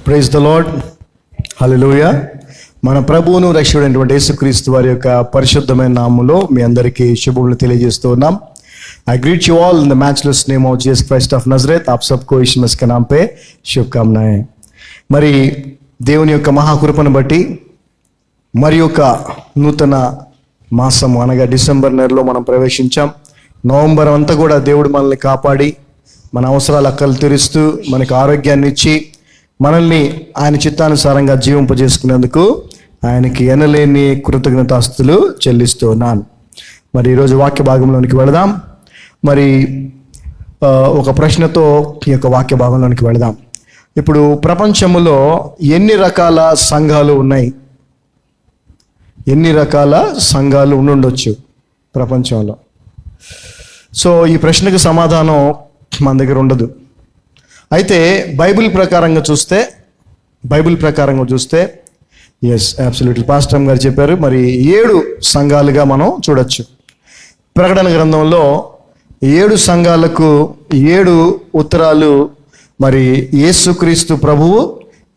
Praise the lord. హల్లెలూయా. మన ప్రభువును రక్షకుడైనటువంటి యేసుక్రీస్తు వారి యొక్క పరిశుద్ధమైన నామములో మీ అందరికీ శుభములు తెలియజేస్తూ ఉన్నాం. I greet you all in the matchless name of Jesus Christ of Nazareth. आप सबको यीशु मसीह के नाम पे शुभकामनाएं. మరి దేవుని యొక్క మహాకృపను బట్టి మరి యొక్క నూతన మాసం అనగా డిసెంబర్ నెలలో మనం ప్రవేశించాం. నవంబర్ అంతా కూడా దేవుడు మనల్ని కాపాడి మన అవసరాలు అక్కలు తీరుస్తూ మనకు ఆరోగ్యాన్ని ఇచ్చి మనల్ని ఆయన చిత్తానుసారంగా జీవింపజేసుకునేందుకు ఆయనకి ఎనలేని కృతజ్ఞతాస్తులు చెల్లిస్తూ ఉన్నాను. మరి ఈరోజు వాక్య భాగంలోనికి వెళదాం. మరి ఒక ప్రశ్నతో ఈ యొక్క వాక్య భాగంలోనికి వెళదాం. ఇప్పుడు ప్రపంచంలో ఎన్ని రకాల సంఘాలు ఉన్నాయి? ఎన్ని రకాల సంఘాలు ఉండుండొచ్చు ప్రపంచంలో? సో ఈ ప్రశ్నకు సమాధానం మన దగ్గర ఉండదు. అయితే బైబిల్ ప్రకారంగా చూస్తే ఎస్, అబ్సల్యూట్లీ పాస్టర్ గారు చెప్పారు. మరి 7 సంఘాలుగా మనం చూడొచ్చు. ప్రకటన గ్రంథంలో 7 సంఘాలకు 7 ఉత్తరాలు మరి యేసుక్రీస్తు ప్రభువు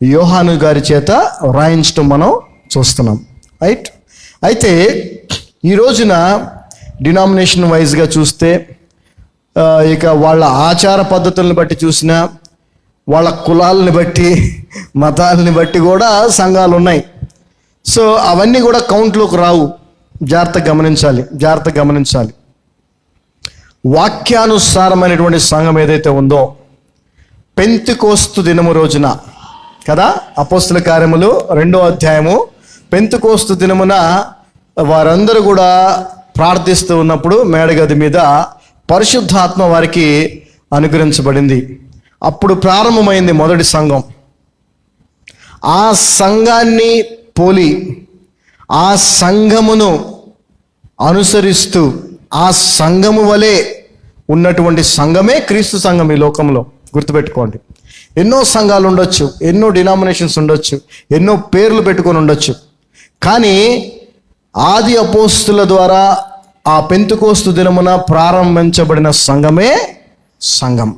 యోహాను గారి చేత వ్రాయించడం మనం చూస్తున్నాం. రైట్. అయితే ఈ రోజున డినామినేషన్ వైజ్గా చూస్తే ఇక వాళ్ళ ఆచార పద్ధతులను బట్టి చూసినా, వాళ్ళ కులాలని బట్టి మతాలని బట్టి కూడా సంఘాలు ఉన్నాయి. సో అవన్నీ కూడా కౌంట్లోకి రావు. జాగ్రత్తగా గమనించాలి. వాక్యానుసారమైనటువంటి సంఘం ఏదైతే ఉందో, పెంతెకోస్తు దినము రోజున కదా, అపోస్తల కార్యములు 2వ అధ్యాయము, పెంతెకోస్తు దినమున వారందరూ కూడా ప్రార్థిస్తూ ఉన్నప్పుడు మేడగది మీద పరిశుద్ధాత్మ వారికి అనుగ్రహించబడింది. అప్పుడు ప్రారంభమైంది మొదటి సంఘం. ఆ సంఘాన్ని పోలి ఆ సంఘమును అనుసరిస్తూ ఆ సంఘము వలె ఉన్నటువంటి సంఘమే క్రీస్తు సంఘం ఈ లోకంలో. గుర్తుపెట్టుకోండి. ఎన్నో సంఘాలు ఉండొచ్చు, ఎన్నో డినామినేషన్స్ ఉండొచ్చు, ఎన్నో పేర్లు పెట్టుకొని ఉండొచ్చు. కానీ ఆది అపోస్తుల ద్వారా ఆ పెంతెకోస్తు దినమున ప్రారంభించబడిన సంఘమే సంఘం.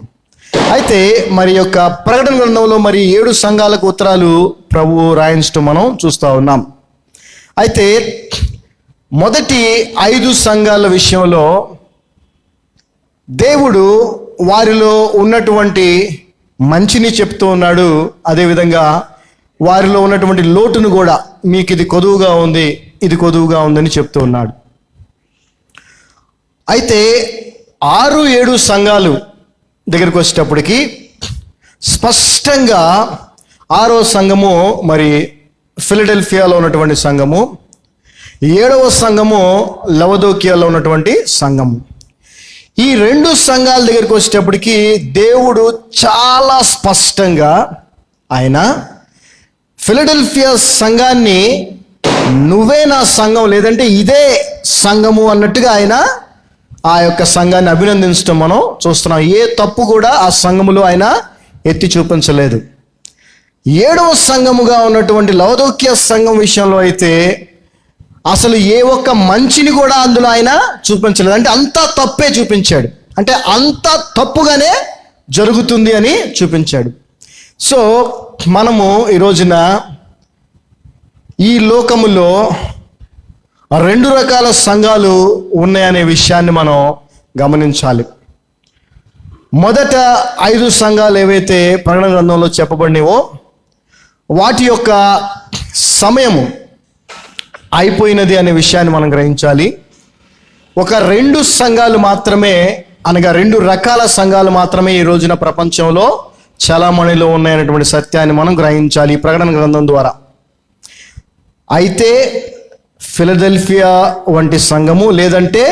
అయితే మరి యొక్క ప్రకటన గ్రంథంలో మరి 7 సంఘాలకు ఉత్తరాలు ప్రభువు రాయించడం మనం చూస్తూ ఉన్నాం. అయితే మొదటి 5 సంఘాల విషయంలో దేవుడు వారిలో ఉన్నటువంటి మంచిని చెప్తూ ఉన్నాడు. అదేవిధంగా వారిలో ఉన్నటువంటి లోటును కూడా, మీకు ఇది కొదువుగా ఉంది, ఇది కొదువుగా ఉందని చెప్తూ ఉన్నాడు. అయితే 6-7 సంఘాలు దగ్గరికి వచ్చేటప్పటికి స్పష్టంగా 6వ సంఘము మరి ఫిలడెల్ఫియాలో ఉన్నటువంటి సంఘము, 7వ సంఘము లవదోకియాలో ఉన్నటువంటి సంఘము. ఈ 2 సంఘాల దగ్గరికి వచ్చేటప్పటికి దేవుడు చాలా స్పష్టంగా ఆయన ఫిలడెల్ఫియా సంఘాన్ని నువ్వే నా సంఘం, లేదంటే ఇదే సంఘము అన్నట్టుగా ఆయన ఆ యొక్క సంఘాన్ని అభినందించడం మనం చూస్తున్నాం. ఏ తప్పు కూడా ఆ సంఘములో ఆయన ఎత్తి చూపించలేదు. 7వ సంఘముగా ఉన్నటువంటి లవదోకియా సంఘం విషయంలో అయితే అసలు ఏ ఒక్క మంచిని కూడా అందులో ఆయన చూపించలేదు. అంటే అంతా తప్పే చూపించాడు. అంటే అంతా తప్పుగానే జరుగుతుంది అని చూపించాడు. సో మనము ఈ రోజున ఈ లోకములో 2 రకాల సంఘాలు ఉన్నాయనే విషయాన్ని మనం గమనించాలి. మొదట 5 సంఘాలు ఏవైతే ప్రకటన గ్రంథంలో చెప్పబడినవో వాటి యొక్క సమయము అయిపోయినది అనే విషయాన్ని మనం గ్రహించాలి. ఒక 2 సంఘాలు మాత్రమే, అనగా 2 రకాల సంఘాలు మాత్రమే ఈ రోజున ప్రపంచంలో చలామణిలో ఉన్నాయనేటువంటి సత్యాన్ని మనం గ్రహించాలి ఈ ప్రకటన గ్రంథం ద్వారా. అయితే ఫిలడెల్ఫియా వంటి సంఘము, లేదంటే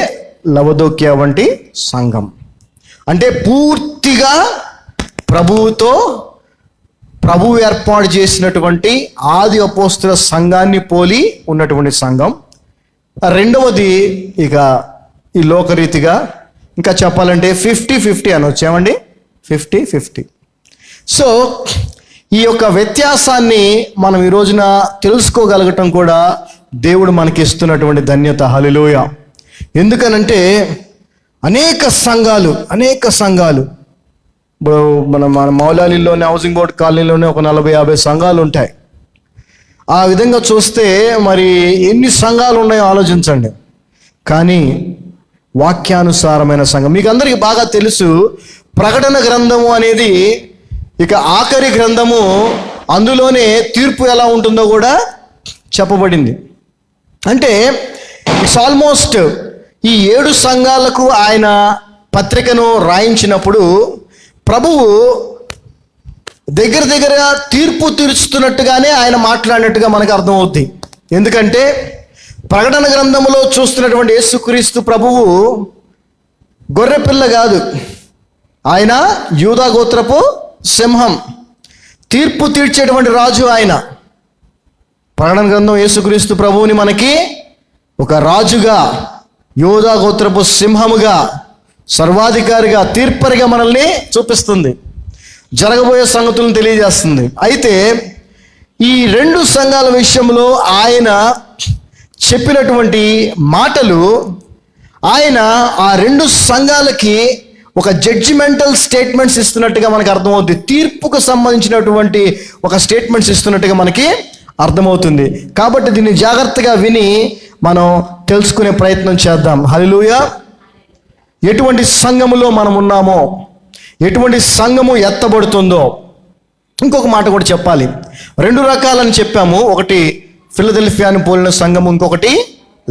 లవదోకియా వంటి సంఘం, అంటే పూర్తిగా ప్రభువు ఏర్పాటు చేసినటువంటి ఆది అపోస్తుల సంఘాన్ని పోలి ఉన్నటువంటి సంఘం. 2వది ఇక ఈ లోకరీతిగా ఇంకా చెప్పాలంటే 50-50 అనొచ్చు. ఏమండి? 50-50. సో ఈ యొక్క వ్యత్యాసాన్ని మనం ఈ రోజున తెలుసుకోగలగటం కూడా దేవుడు మనకి ఇస్తున్నటువంటి ధన్యత. హల్లెలూయా. ఎందుకనంటే అనేక సంఘాలు ఇప్పుడు మన మౌలాలీలోని హౌసింగ్ బోర్డ్ కాలనీలోనే ఒక 40-50 సంఘాలు ఉంటాయి. ఆ విధంగా చూస్తే మరి ఎన్ని సంఘాలు ఉన్నాయో ఆలోచించండి. కానీ వాక్యానుసారమైన సంఘం మీకు అందరికీ బాగా తెలుసు. ప్రకటన గ్రంథము అనేది ఇక ఆఖరి గ్రంథము, అందులోనే తీర్పు ఎలా ఉంటుందో కూడా చెప్పబడింది. అంటే ఇట్స్ ఆల్మోస్ట్ ఈ 7 సంఘాలకు ఆయన పత్రికను రాయించినప్పుడు ప్రభువు దగ్గర తీర్పు తీర్చుతున్నట్టుగానే ఆయన మాట్లాడినట్టుగా మనకు అర్థమవుద్ది. ఎందుకంటే ప్రకటన గ్రంథంలో చూస్తున్నటువంటి యేసుక్రీస్తు ప్రభువు గొర్రెపిల్ల కాదు, ఆయన యూదా గోత్రపు సింహం, తీర్పు తీర్చేటువంటి రాజు ఆయన. ప్రకటన గ్రంథం యేసుక్రీస్తు ప్రభువుని మనకి ఒక రాజుగా, యూదా గోత్రపు సింహముగా, సర్వాధికారిగా, తీర్పరిగా మనల్ని చూపిస్తుంది, జరగబోయే సంగతులను తెలియజేస్తుంది. అయితే ఈ 2 సంఘాల విషయంలో ఆయన చెప్పినటువంటి మాటలు, ఆయన ఆ 2 సంఘాలకి ఒక జడ్జిమెంటల్ స్టేట్మెంట్స్ ఇస్తున్నట్టుగా మనకు అర్థమవుతుంది. తీర్పుకు సంబంధించినటువంటి ఒక స్టేట్మెంట్స్ ఇస్తున్నట్టుగా మనకి అర్థమవుతుంది. కాబట్టి దీన్ని జాగ్రత్తగా విని మనం తెలుసుకునే ప్రయత్నం చేద్దాం. హల్లెలూయా. ఎటువంటి సంఘములో మనం ఉన్నామో, ఎటువంటి సంఘము ఎత్తబడుతుందో. ఇంకొక మాట కూడా చెప్పాలి. 2 రకాలని చెప్పాము. ఒకటి ఫిలదెల్ఫియాను పోలిన సంఘము, ఇంకొకటి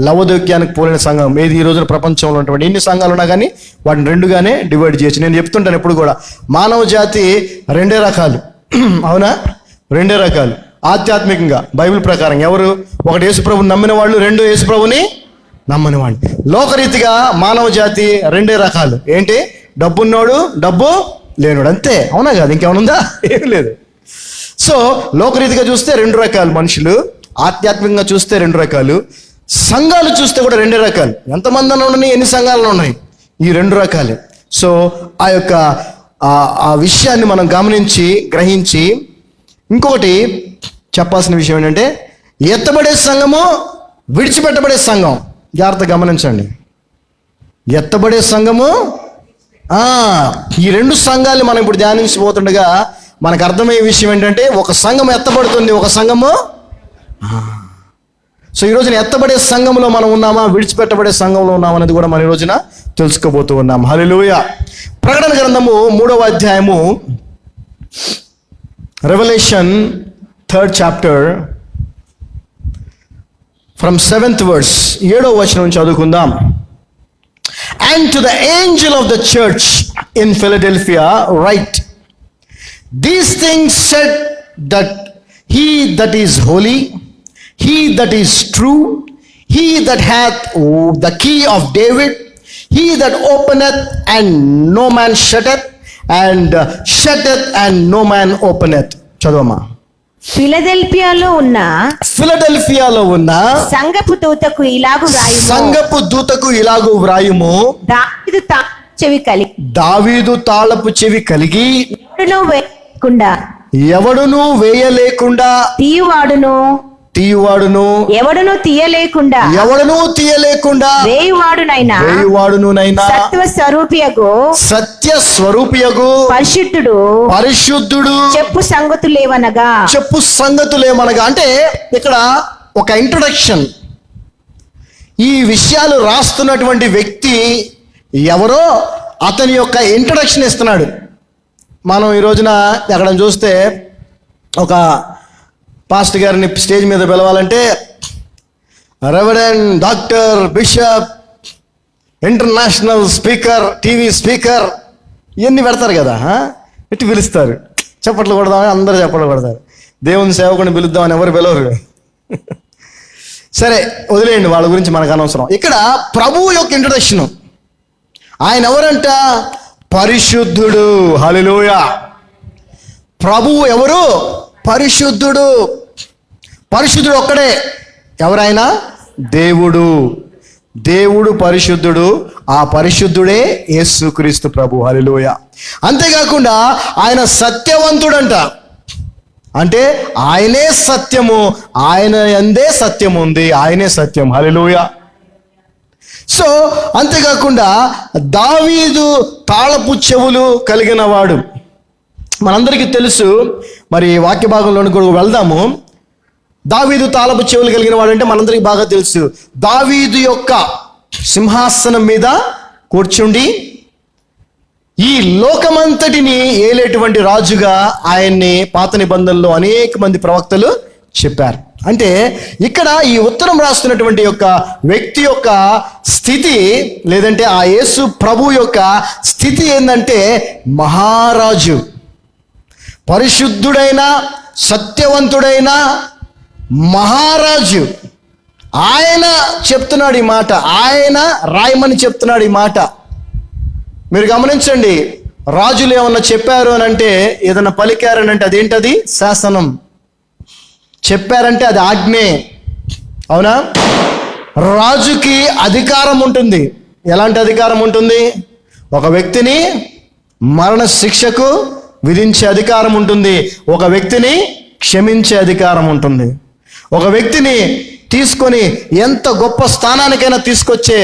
లవొదికీయానికి పోలిన సంఘం. ఏది ఈ రోజున ప్రపంచంలో ఉన్నటువంటి ఎన్ని సంఘాలు ఉన్నా కానీ వాటిని 2గానే డివైడ్ చేయొచ్చు. నేను చెప్తుంటాను ఎప్పుడు కూడా, మానవ జాతి 2 రకాలు. అవునా? 2 రకాలు. ఆధ్యాత్మికంగా బైబిల్ ప్రకారం ఎవరు? ఒకటి యేసుప్రభుని నమ్మిన వాళ్ళు, 2 యేసుప్రభుని నమ్మని వాళ్ళు. లోకరీతిగా మానవ జాతి 2 రకాలు. ఏంటి? డబ్బున్నోడు, డబ్బు లేనోడు, అంతే. అవునా కాదు? ఇంకేమనుందా? ఏం లేదు. సో లోకరీతిగా చూస్తే 2 రకాలు మనుషులు, ఆధ్యాత్మికంగా చూస్తే 2 రకాలు, సంఘాలు చూస్తే కూడా 2 రకాలు. ఎంతమంది అన్న ఉన్నాయి, ఎన్ని సంఘాలు ఉన్నాయి, ఈ 2 రకాలే. సో ఆ యొక్క ఆ విషయాన్ని మనం గమనించి గ్రహించి, ఇంకొకటి చెప్పాల్సిన విషయం ఏంటంటే, ఎత్తబడే సంఘము, విడిచిపెట్టబడే సంఘం. జాగ్రత్త గమనించండి. ఎత్తబడే సంఘము, ఈ 2 సంఘాలు మనం ఇప్పుడు ధ్యానించిపోతుండగా మనకు అర్థమయ్యే విషయం ఏంటంటే, ఒక సంఘం ఎత్తబడుతుంది, ఒక సంఘము. సో ఈ రోజున ఎత్తబడే సంఘంలో మనం ఉన్నామా, విడిచిపెట్టబడే సంఘంలో ఉన్నామా అనేది కూడా మనం ఈ రోజున తెలుసుకోబోతూ ఉన్నాం. హల్లెలూయా. ప్రకటన గ్రంథము 3వ అధ్యాయము, revolution 3rd chapter from 7th verse, 7వ వచనం నుంచి చదువుకుందాం. And to the angel of the church in Philadelphia write, these things said that he that is holy, he that is true, he that hath the key of David, he that openeth and no man shutteth, and shutteth and no man openeth. చదవమా. ఫిలదెల్ఫియాలో ఉన్న సంఘపు దూతకు ఇలాగు వ్రాయుము, దావీదు తాళపు చెవి కలిగి ఎవడును వేయలేకుండా తీయువాడును ఎవడును తీయలేకుండా వేయువాడునైనా సత్య స్వరూపియగు పరిశుద్ధుడు చెప్పు సంగతులేమనగా. అంటే ఇక్కడ ఒక ఇంట్రొడక్షన్. ఈ విషయాలు రాస్తున్నటువంటి వ్యక్తి ఎవరో అతని యొక్క ఇంట్రొడక్షన్ ఇస్తున్నాడు. మనం ఈ రోజున ఎక్కడ చూస్తే ఒక పాస్టర్ గారిని స్టేజ్ మీద పిలవాలంటే reverend, doctor, bishop, international speaker, TV speaker, ఇవన్నీ పెడతారు కదా. ఎట్టి పిలుస్తారు, చప్పట్లు కొడదామని అందరూ చప్పట్లు కొడతారు. దేవుని సేవకుని పిలుద్దామని ఎవరు పిలవరు. సరే వదిలేయండి, వాళ్ళ గురించి మనకు అనవసరం. ఇక్కడ ప్రభువు యొక్క ఇంట్రడక్షన్. ఆయన ఎవరంట? పరిశుద్ధుడు. హల్లెలూయా. ప్రభువు ఎవరు? పరిశుద్ధుడు. పరిశుద్ధుడు ఒక్కడే. ఎవరైనా? దేవుడు. దేవుడు పరిశుద్ధుడు. ఆ పరిశుద్ధుడే యేసుక్రీస్తు ప్రభు. హల్లెలూయా. అంతేకాకుండా ఆయన సత్యవంతుడంట. అంటే ఆయనే సత్యము, ఆయన యందే సత్యం ఉంది, ఆయనే సత్యం. హల్లెలూయా. సో అంతేకాకుండా దావీదు తాళపు చెవులు కలిగిన వాడు. మనందరికీ తెలుసు, మరి వాక్య భాగంలోని కూడా వెళ్దాము. దావీదు తాళపు చెవులు కలిగిన వాడు అంటే మనందరికీ బాగా తెలుసు. దావీదు యొక్క సింహాసనం మీద కూర్చుండి ఈ లోకమంతటిని ఏలేటువంటి రాజుగా ఆయన్ని పాత నిబంధనలో అనేక మంది ప్రవక్తలు చెప్పారు. అంటే ఇక్కడ ఈ ఉత్తరం రాస్తున్నటువంటి యొక్క వ్యక్తి యొక్క స్థితి, లేదంటే ఆ యేసు ప్రభు యొక్క స్థితి ఏంటంటే మహారాజు, పరిశుద్ధుడైన సత్యవంతుడైన మహారాజు. ఆయన చెప్తున్నాడు ఈ మాట, ఆయన రాయమని చెప్తున్నాడు ఈ మాట. మీరు గమనించండి, రాజులు ఏమన్నా చెప్పారు అని అంటే, ఏదన్నా పలికారని అంటే అదేంటది? శాసనం. చెప్పారంటే అది ఆజ్ఞే. అవునా? రాజుకి అధికారం ఉంటుంది. ఎలాంటి అధికారం ఉంటుంది? ఒక వ్యక్తిని మరణ శిక్షకు విధించే అధికారం ఉంటుంది, ఒక వ్యక్తిని క్షమించే అధికారం ఉంటుంది, ఒక వ్యక్తిని తీసుకొని ఎంత గొప్ప స్థానానికైనా తీసుకొచ్చే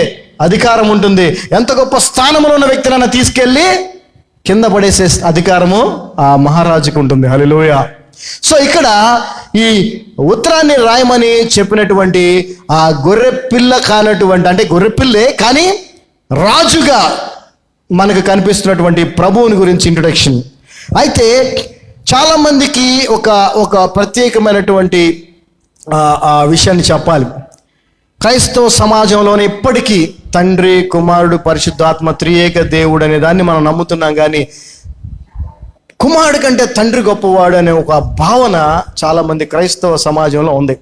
అధికారం ఉంటుంది, ఎంత గొప్ప స్థానంలో ఉన్న వ్యక్తినైనా తీసుకెళ్ళి కింద పడేసే అధికారము ఆ మహారాజుకు ఉంటుంది. హల్లెలూయా. సో ఇక్కడ ఈ ఉత్తరాన్ని రాయమని చెప్పినటువంటి ఆ గొర్రె పిల్ల కానటువంటి, అంటే గొర్రె పిల్లే కానీ రాజుగా మనకు కనిపిస్తున్నటువంటి ప్రభువుని గురించి ఇంట్రొడక్షన్. అయితే చాలామందికి ఒక ప్రత్యేకమైనటువంటి విషయాన్ని చెప్పాలి. క్రైస్తవ సమాజంలోనే ఇప్పటికీ తండ్రి, కుమారుడు, పరిశుద్ధాత్మ త్రియేక దేవుడు అనే దాన్ని మనం నమ్ముతున్నాం. కానీ కుమారుడు కంటే తండ్రి గొప్పవాడు అనే ఒక భావన చాలామంది క్రైస్తవ సమాజంలో ఉంది.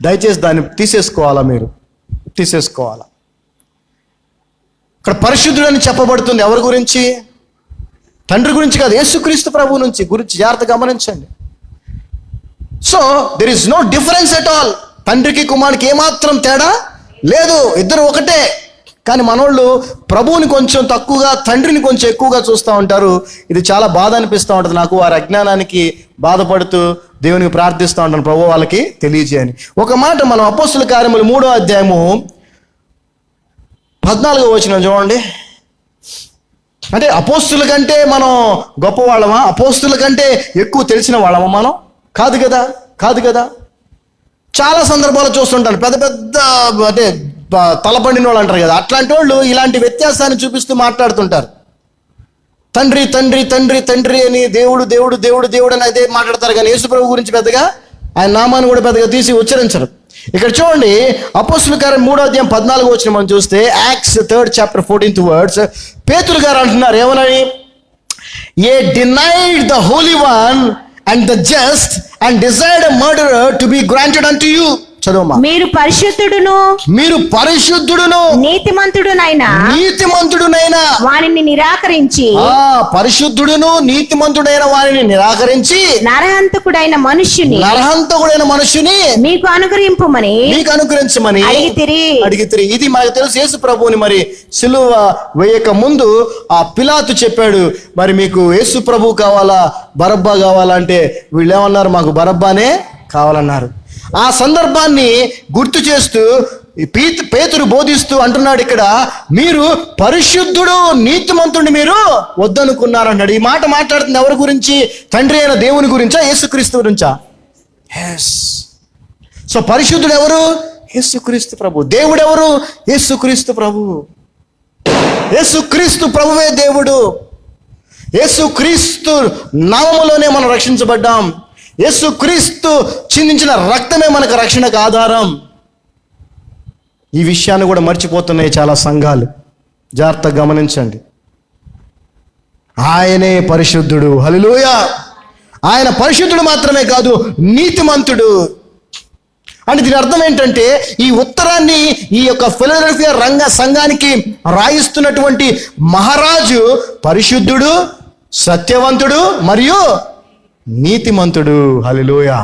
దయచేసి దాన్ని తీసేసుకోవాలా, మీరు తీసేసుకోవాలా. ఇక్కడ పరిశుద్ధుడని చెప్పబడుతుంది ఎవరి గురించి? తండ్రి గురించి కాదు, యేసుక్రీస్తు ప్రభు గురించి జాగ్రత్త గమనించండి. So there is no difference at all. తండ్రికి కుమారుడికి ఏమాత్రం తేడా లేదు, ఇద్దరు ఒకటే. కానీ మనోళ్ళు ప్రభువుని కొంచెం తక్కువగా, తండ్రిని కొంచెం ఎక్కువగా చూస్తూ ఉంటారు. ఇది చాలా బాధ అనిపిస్తూ ఉంటుంది నాకు. వారి అజ్ఞానానికి బాధపడుతూ దేవునికి ప్రార్థిస్తూ ఉంటాను, ప్రభు వాళ్ళకి తెలియజేయని. ఒక మాట మనం అపోస్తుల కార్యములు 3వ అధ్యాయము 14వ వచనం చూడండి. అంటే అపోస్తుల కంటే మనం గొప్పవాళ్ళమా? అపోస్తుల కంటే ఎక్కువ తెలిసిన వాళ్ళమా మనం? కాదు కదా, కాదు కదా. చాలా సందర్భాలు చూస్తుంటాను, పెద్ద పెద్ద అంటే తలపండిన వాళ్ళు అంటారు కదా, అట్లాంటి వాళ్ళు ఇలాంటి వ్యత్యాసాన్ని చూపిస్తూ మాట్లాడుతుంటారు. తండ్రి తండ్రి తండ్రి తండ్రి అని, దేవుడు దేవుడు దేవుడు దేవుడు అని అదే మాట్లాడతారు. కానీ యేసు ప్రభు గురించి పెద్దగా, ఆయన నామాన్ని కూడా పెద్దగా తీసి ఉచ్చరించరు. ఇక్కడ చూడండి, అపోస్తుల కార్యం 3వ అధ్యాయం 14వ వచనం మనం చూస్తే, acts 3rd chapter 14th words, Peturu గారు అంటున్నారు ఏమనని? He denied the holy one and the just and desired a murderer to be granted unto you. చదవమ్మా. మీరు పరిశుద్ధుడును నీతిమంతుడునైనా వానిని నిరాకరించి, పరిశుద్ధుడును నీతిమంతుడైన వారిని నిరాకరించి నరహంతకుడైన మనుష్యుని మీకు అనుగ్రహించమని అడిగితిరి. ఇది మనకు తెలుసు. యేసు ప్రభువుని మరి సిలువ వేయక ముందు ఆ పిలాతు చెప్పాడు, మరి మీకు యేసు ప్రభు కావాలా బరబ్బా కావాలా అంటే వీళ్ళు ఏమన్నారు? మాకు బరబ్బానే కావాలన్నారు. ఆ సందర్భాన్ని గుర్తు చేస్తూ పేతురు బోధిస్తూ అంటున్నాడు, ఇక్కడ మీరు పరిశుద్ధుడు నీతిమంతుడిని మీరు వద్దనుకున్నారన్నాడు. ఈ మాట మాట్లాడుతుంది ఎవరి గురించి? తండ్రి అయిన దేవుని గురించా, యేసుక్రీస్తు గురించా? ఎస్. సో పరిశుద్ధుడు ఎవరు? యేసుక్రీస్తు ప్రభు. దేవుడు ఎవరు? యేసుక్రీస్తు ప్రభు. యేసుక్రీస్తు ప్రభువే దేవుడు. యేసుక్రీస్తు నామములోనే మనం రక్షించబడ్డాం. యేసుక్రీస్తు చిందించిన రక్తమే మనకు రక్షణకు ఆధారం. ఈ విషయాన్ని కూడా మర్చిపోతున్నాయి చాలా సంఘాలు. జాగ్రత్తగా గమనించండి. ఆయనే పరిశుద్ధుడు. హల్లెలూయా. ఆయన పరిశుద్ధుడు మాత్రమే కాదు, నీతిమంతుడు. అంటే దీని అర్థం ఏంటంటే, ఈ ఉత్తరాన్ని ఈ యొక్క ఫిలదెల్ఫియా సంఘానికి రాయిస్తున్నటువంటి మహారాజు పరిశుద్ధుడు, సత్యవంతుడు మరియు నీతిమంతుడు. హల్లెలూయా.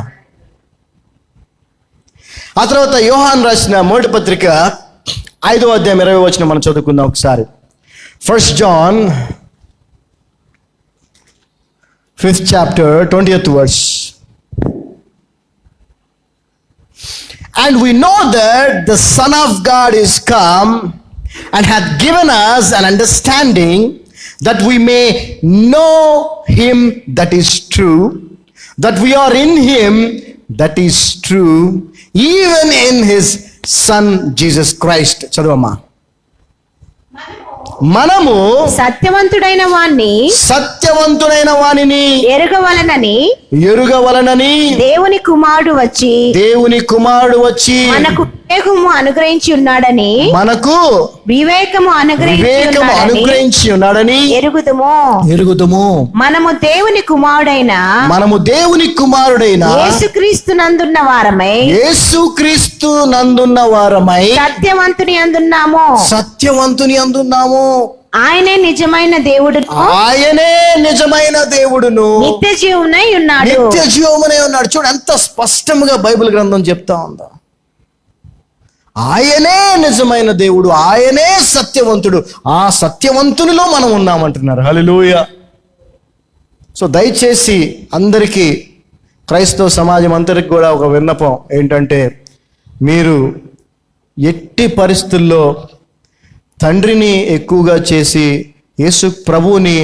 ఆ తర్వాత యోహాను రాసిన మొదటి పత్రిక 5వ అధ్యాయం 20వ వచనం మనం చదువుకుందాం ఒకసారి. 1 John 5th chapter 20th verse. And we know that the Son of God is come and hath given us an understanding that we may know him that is true, that we are in him that is true, even in his son Jesus Christ. చదవమ్మా. మనము సత్యవంతుడైన వానిని ఎరుగవలనని దేవుని కుమారుడు వచ్చి మనకు వివేకము అనుగ్రహించి ఉన్నాడని ఎరుగుదుము. మనము దేవుని కుమారుడైన యేసుక్రీస్తు నందున్న వారమై సత్యవంతుని అందున్నాము. ఆయనే నిజమైన దేవుడును నిత్య జీవమునై ఉన్నాడు. చూడు ఎంత స్పష్టంగా బైబిల్ గ్రంథం చెప్తా ఉందా. ఆయనే నిజమైన దేవుడు, ఆయనే సత్యవంతుడు. ఆ సత్యవంతునిలో మనం ఉన్నామంటున్నారు. హల్లెలూయా. సో దయచేసి అందరికీ, క్రైస్తవ సమాజం అందరికి కూడా ఒక విన్నపం ఏంటంటే, మీరు ఎట్టి పరిస్థితుల్లో తండ్రిని ఎక్కువగా చేసి యేసు ప్రభువుని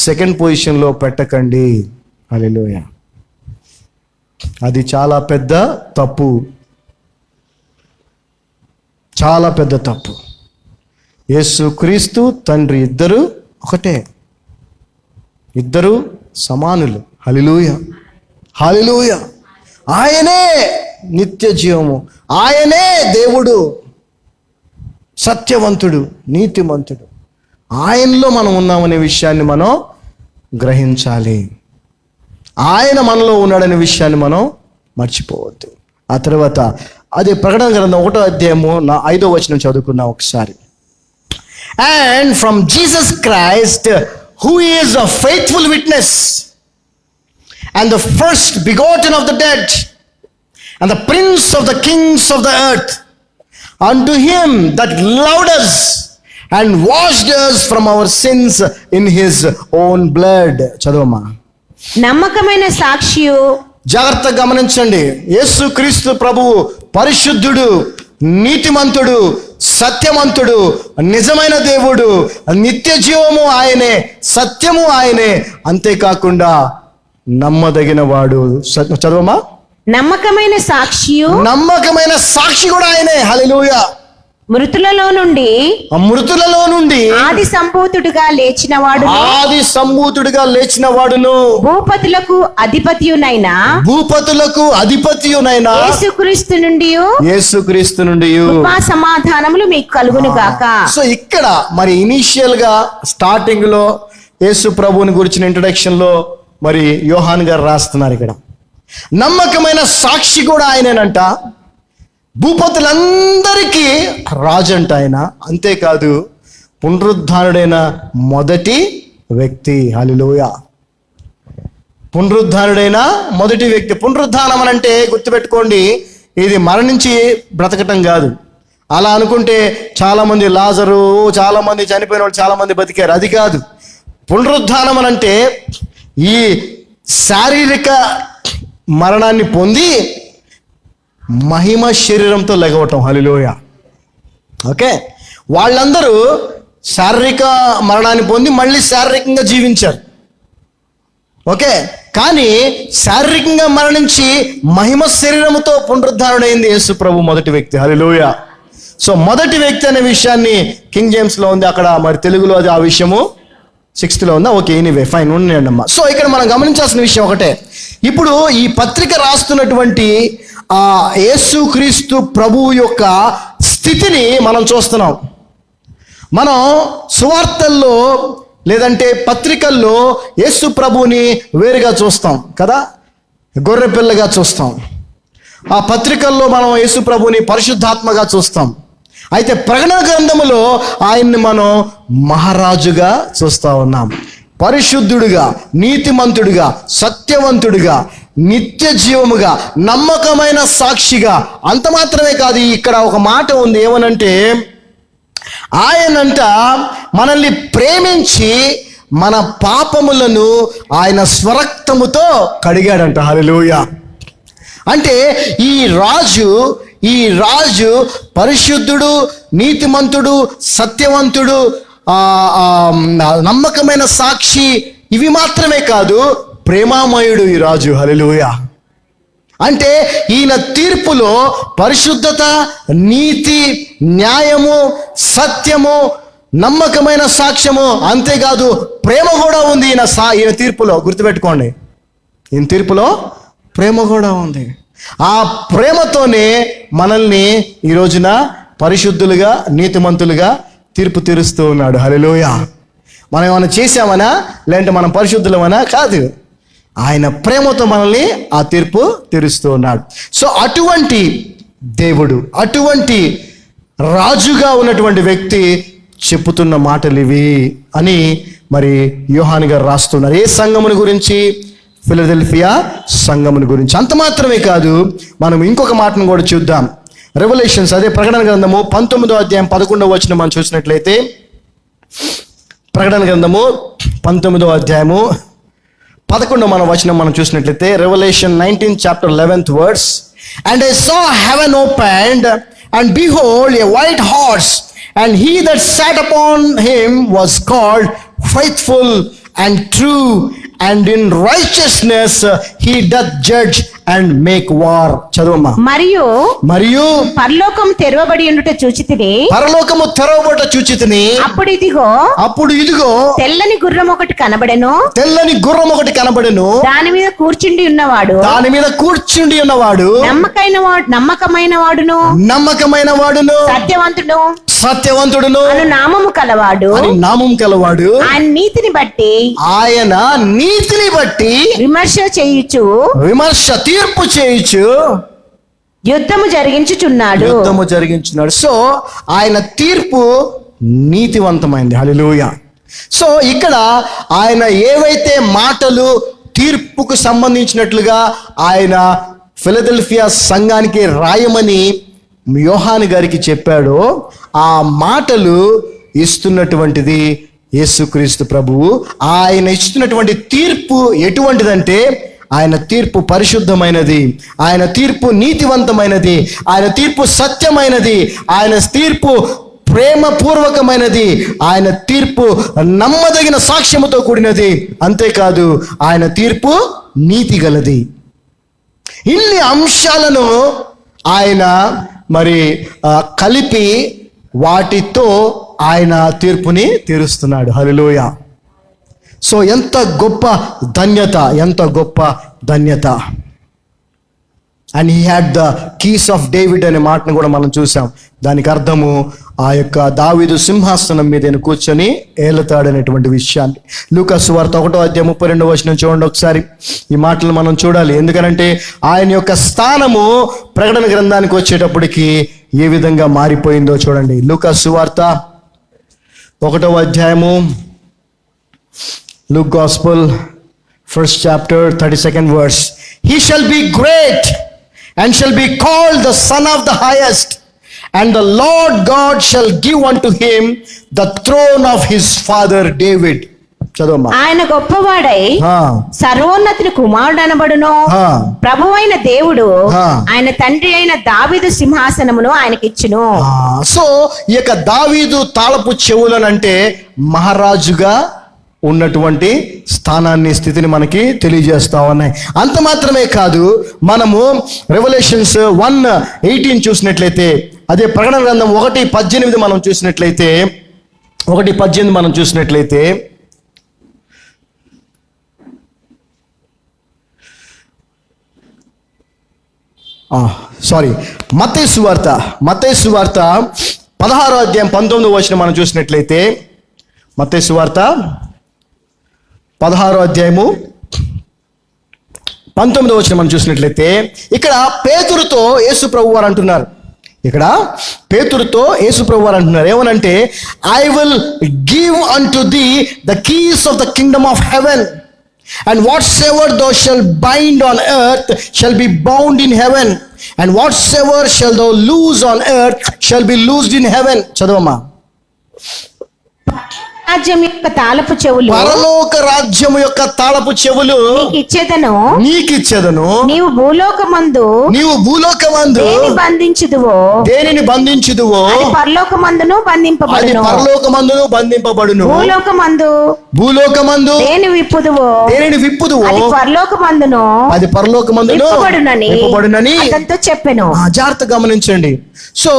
సెకండ్ పొజిషన్లో పెట్టకండి. హల్లెలూయా. అది చాలా పెద్ద తప్పు, చాలా పెద్ద తప్పు. యేసు క్రీస్తు తండ్రి ఇద్దరు ఒకటే, ఇద్దరు సమానులు. హల్లెలూయా, హల్లెలూయా. ఆయనే నిత్య జీవము, ఆయనే దేవుడు, సత్యవంతుడు, నీతిమంతుడు. ఆయనలో మనం ఉన్నామనే విషయాన్ని మనం గ్రహించాలి. ఆయన మనలో ఉన్నాడనే విషయాన్ని మనం మర్చిపోవద్దు. ఆ తర్వాత అదే ప్రకటన గ్రంథం 1వ అధ్యాయము 5వ వచనం చదువుకున్నాం ఒకసారి. And from Jesus Christ, who is a faithful witness and the first begotten of the dead and the prince of the kings of the earth, unto him that loved us and washed us from our sins in his own blood. చదవమ్మా. నమ్మకమైన సాక్షియు, జాగ్రత్తగా గమనించండి. యేసు క్రీస్తు ప్రభువు పరిశుద్ధుడు, నీతిమంతుడు, సత్యవంతుడు, నిజమైన దేవుడు, నిత్య జీవము ఆయనే, సత్యము ఆయనే, అంతేకాకుండా నమ్మదగిన వాడు. చదవమా. నమ్మకమైన సాక్షి కూడా ఆయనే. హల్లెలూయా. మృతులలో నుండి ఆది సంభూతుడుగా లేచిన వాడును భూపతులకు అధిపతియునైన యేసుక్రీస్తు నుండి సమాధానములు మీకు కలుగును గాక. సో ఇక్కడ మరి ఇనిషియల్ గా స్టార్టింగ్ లో యేసు ప్రభువుని గురించిన ఇంట్రడక్షన్ లో మరి యోహాన్ గారు రాస్తున్నారు. ఇక్కడ నమ్మకమైన సాక్షి కూడా ఆయనేనంట, భూపతులందరికీ రాజు అంట ఆయన. అంతేకాదు పునరుద్ధానుడైన మొదటి వ్యక్తి. హల్లెలూయా. పునరుద్ధానుడైన మొదటి వ్యక్తి. పునరుద్ధానం అంటే గుర్తుపెట్టుకోండి, ఇది మరణించి బ్రతకటం కాదు. అలా అనుకుంటే చాలామంది లాజరు, చాలామంది చనిపోయిన వాళ్ళు చాలామంది బతికారు, అది కాదు. పునరుద్ధానం అంటే ఈ శారీరక మరణాన్ని పొంది మహిమ శరీరంతో లెగవటం. హల్లెలూయా. ఓకే, వాళ్ళందరూ శారీరక మరణాన్ని పొంది మళ్ళీ శారీరకంగా జీవించారు. ఓకే, కానీ శారీరకంగా మరణించి మహిమ శరీరముతో పునరుద్ధారుడైంది యేసు ప్రభు మొదటి వ్యక్తి. హల్లెలూయా. సో మొదటి వ్యక్తి అనే విషయాన్ని కింగ్ జేమ్స్ లో ఉంది, అక్కడ మరి తెలుగులో అది ఆ విషయము 6th లో ఉందా? ఓకే, ఎనీవే ఫైన్, ఉండండి అమ్మా. సో ఇక్కడ మనం గమనించాల్సిన విషయం ఒకటే. ఇప్పుడు ఈ పత్రిక రాస్తున్నటువంటి ఆ యేసుక్రీస్తు ప్రభువు యొక్క స్థితిని మనం చూస్తున్నాం. మనం సువార్తల్లో లేదంటే పత్రికల్లో యేసు ప్రభువుని వేరుగా చూస్తాం కదా, గొర్రె పిల్లగా చూస్తాం. ఆ పత్రికల్లో మనం యేసు ప్రభువుని పరిశుద్ధాత్మగా చూస్తాం. అయితే ప్రకటన గ్రంథములో ఆయన్ని మనం మహారాజుగా చూస్తూ ఉన్నాం. పరిశుద్ధుడిగా, నీతిమంతుడిగా, సత్యవంతుడిగా, నిత్య జీవముగా, నమ్మకమైన సాక్షిగా. అంత మాత్రమే కాదు, ఇక్కడ ఒక మాట ఉంది. ఏమనంటే ఆయనంట మనల్ని ప్రేమించి మన పాపములను ఆయన స్వరక్తముతో కడిగాడంట. హల్లెలూయా. అంటే ఈ రాజు పరిశుద్ధుడు, నీతిమంతుడు, సత్యవంతుడు, నమ్మకమైన సాక్షి, ఇవి మాత్రమే కాదు, ప్రేమామయుడు ఈ రాజు. హల్లెలూయా. అంటే ఈయన తీర్పులో పరిశుద్ధత, నీతి, న్యాయము, సత్యము, నమ్మకమైన సాక్ష్యము, అంతేకాదు ప్రేమ కూడా ఉంది ఈయన తీర్పులో. గుర్తుపెట్టుకోండి, ఈయన తీర్పులో ప్రేమ కూడా ఉంది. ఆ ప్రేమతోనే మనల్ని ఈ రోజున పరిశుద్ధులుగా, నీతిమంతులుగా తీర్పు తీరుస్తూ ఉన్నాడు. హల్లెలూయా. మనం ఏమైనా చేసామనా, లేదంటే మనం పరిశుద్ధులమనా? కాదు, ఆయన ప్రేమతో మనల్ని ఆ తీర్పు తీరుస్తూ ఉన్నాడు. సో అటువంటి దేవుడు, అటువంటి రాజుగా ఉన్నటువంటి వ్యక్తి చెప్పుతున్న మాటలు ఇవి అని మరి యోహాను గారు రాస్తున్నారు. ఏ సంఘముని గురించి? ఫిలదెల్ఫియా సంఘముని గురించి. అంత మాత్రమే కాదు, మనం ఇంకొక మాటను కూడా చూద్దాం. రెవల్యూషన్స్, అదే ప్రకటన గ్రంథము 19వ అధ్యాయం 11వ వచనం మనం చూసినట్లయితే, ప్రకటన గ్రంథము 19వ అధ్యాయము 11వ వచనం మనం చూసినట్లయితే, revolution 19 chapter 11th words, and I saw heaven opened, and behold a white horse, and he that sat upon him was called faithful and true, and in righteousness he doth judge and make war. చదువమ్మా. మరియు పరలోకము తెరవబడి ఉండుట చూచితిని. పరలోకము తెరవబడుట చూచితిని. అప్పుడు ఇదిగో తెల్లని గుర్రం ఒకటి కనబడెను. దాని మీద కూర్చుండి ఉన్నవాడు నమ్మకమైన వాడును సత్యవంతుడును అను నామము కలవాడు. ఆయన నీతిని బట్టి విమర్శ తీర్పు చేయుచు యుద్ధము జరిగించుచున్నాడు. సో ఆయన తీర్పు నీతివంతమైంది. హల్లెలూయా. సో ఇక్కడ ఆయన ఏవైతే మాటలు తీర్పుకు సంబంధించినట్లుగా ఆయన ఫిలదెల్ఫియా సంఘానికి రాయమని యోహాను గారికి చెప్పాడో, ఆ మాటలు ఇస్తున్నటువంటిది యేసుక్రీస్తు ప్రభువు. ఆయన ఇస్తున్నటువంటి తీర్పు ఎటువంటిదంటే, ఆయన తీర్పు పరిశుద్ధమైనది, ఆయన తీర్పు నీతివంతమైనది, ఆయన తీర్పు సత్యమైనది, ఆయన తీర్పు ప్రేమపూర్వకమైనది, ఆయన తీర్పు నమ్మదగిన సాక్ష్యముతో కూడినది. అంతేకాదు, ఆయన తీర్పు నీతి గలది. ఇన్ని అంశాలను ఆయన మరి కలిపి వాటితో ఆయన తీర్పుని తీరుస్తున్నాడు. హల్లెలూయా. సో ఎంత గొప్ప ధన్యత. And he had the keys of David అనే మాటను కూడా మనం చూసాం. దానికి అర్థము ఆ యొక్క దావీదు సింహాసనం మీద కూర్చొని ఏలుతాడనేటువంటి విషయాన్ని. లూకా సువార్త 1వ అధ్యాయం 32వ వచనం చూడండి ఒకసారి. ఈ మాటలు మనం చూడాలి, ఎందుకనంటే ఆయన యొక్క స్థానము ప్రకటన గ్రంథానికి వచ్చేటప్పటికి ఏ విధంగా మారిపోయిందో చూడండి. లూకా సువార్త 1వ అధ్యాయము, Luke Gospel, 1st chapter, 32nd verse. He shall be great and shall be called the Son of the Highest, and the Lord God shall give unto him the throne of his father David. చదవమ్మా. ఆయన గొప్పవాడై సర్వోన్నతుని కుమారుడు అనబడును. ప్రభువైన దేవుడు ఆయన తండ్రి అయిన దావీదు సింహాసనమును ఆయనకిచ్చును. So ఈ యొక్క దావీదు తాళపు చెవులనంటే మహారాజుగా ఉన్నటువంటి స్థానాన్ని, స్థితిని మనకి తెలియజేస్తా ఉన్నాయి. అంత మాత్రమే కాదు, మనము రెవల్యూషన్స్ 1:18 చూసినట్లయితే, అదే ప్రకటన గ్రంథం 1:18 మనం చూసినట్లయితే, 1:18 మనం చూసినట్లయితే, మత్తయి సువార్త 16వ అధ్యాయం 19వ వచనం మనం చూసినట్లయితే, మత్తయి సువార్త 16వ అధ్యాయము 19వ వచనం మనం చూసినట్లయితే, ఇక్కడ పేతురుతో యేసు ప్రభువు వారు అంటున్నారు. ఏమనంటే, I will give unto thee the keys of the kingdom of heaven, and whatsoever thou shalt bind on earth shall be bound in heaven, and whatsoever shall thou loose on earth shall be loosed in heaven. చదవమ్మా. రాజ్యం యొక్క తాళపు చెవులు పరలోక రాజ్యము యొక్క తాళపు చెవులు ఇచ్చేదను. నీకిచ్చెదను. నీవు భూలోకమందు దేనిని బంధించుదువో అది పరలోకమందును బంధింపబడును. భూలోకమందు దేనిని విప్పుదువో అది పరలోకమందును విప్పబడునని అతనితో చెప్పెను. జాగ్రత్త గమనించండి. సో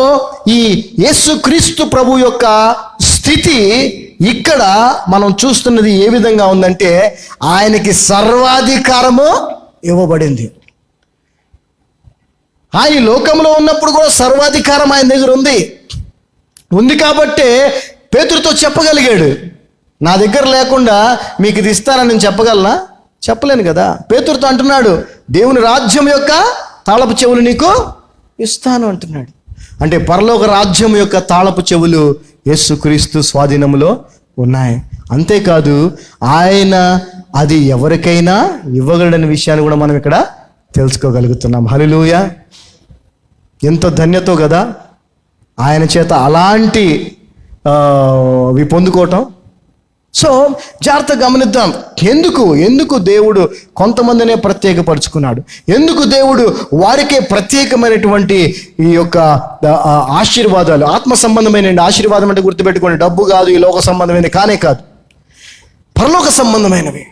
ఈ యేసుక్రీస్తు ప్రభు యొక్క స్థితి ఇక్కడ మనం చూస్తున్నది ఏ విధంగా ఉందంటే, ఆయనకి సర్వాధికారము ఇవ్వబడింది. ఆయన లోకంలో ఉన్నప్పుడు కూడా సర్వాధికారం ఆయన దగ్గర ఉంది కాబట్టే పేతురుతో చెప్పగలిగాడు. నా దగ్గర లేకుండా మీకు ఇది ఇస్తానని నేను చెప్పగలనా? చెప్పలేను కదా. పేతురుతో అంటున్నాడు, దేవుని రాజ్యం యొక్క తాళపు చెవులు నీకు ఇస్తాను అంటున్నాడు. అంటే పరలోక రాజ్యం యొక్క తాళపు చెవులు యేసుక్రీస్తు స్వాధీనంలో ఉన్నాయి. అంతేకాదు ఆయన అది ఎవరికైనా ఇవ్వగలడని విషయాన్ని కూడా మనం ఇక్కడ తెలుసుకోగలుగుతున్నాం. హల్లెలూయా! ఎంతో ధన్యతో కదా ఆయన చేత అలాంటి పొందుకోవటం. సో జాగ్రత్త గమనిద్దాం. ఎందుకు దేవుడు కొంతమందినే ప్రత్యేకపరుచుకున్నాడు? ఎందుకు దేవుడు వారికే ప్రత్యేకమైనటువంటి ఈ యొక్క ఆశీర్వాదాలు, ఆత్మ సంబంధమైన ఆశీర్వాదం అంటే గుర్తుపెట్టుకోండి, డబ్బు కాదు, ఈ లోక సంబంధమైనవి కానే కాదు, పరలోక సంబంధమైనవి.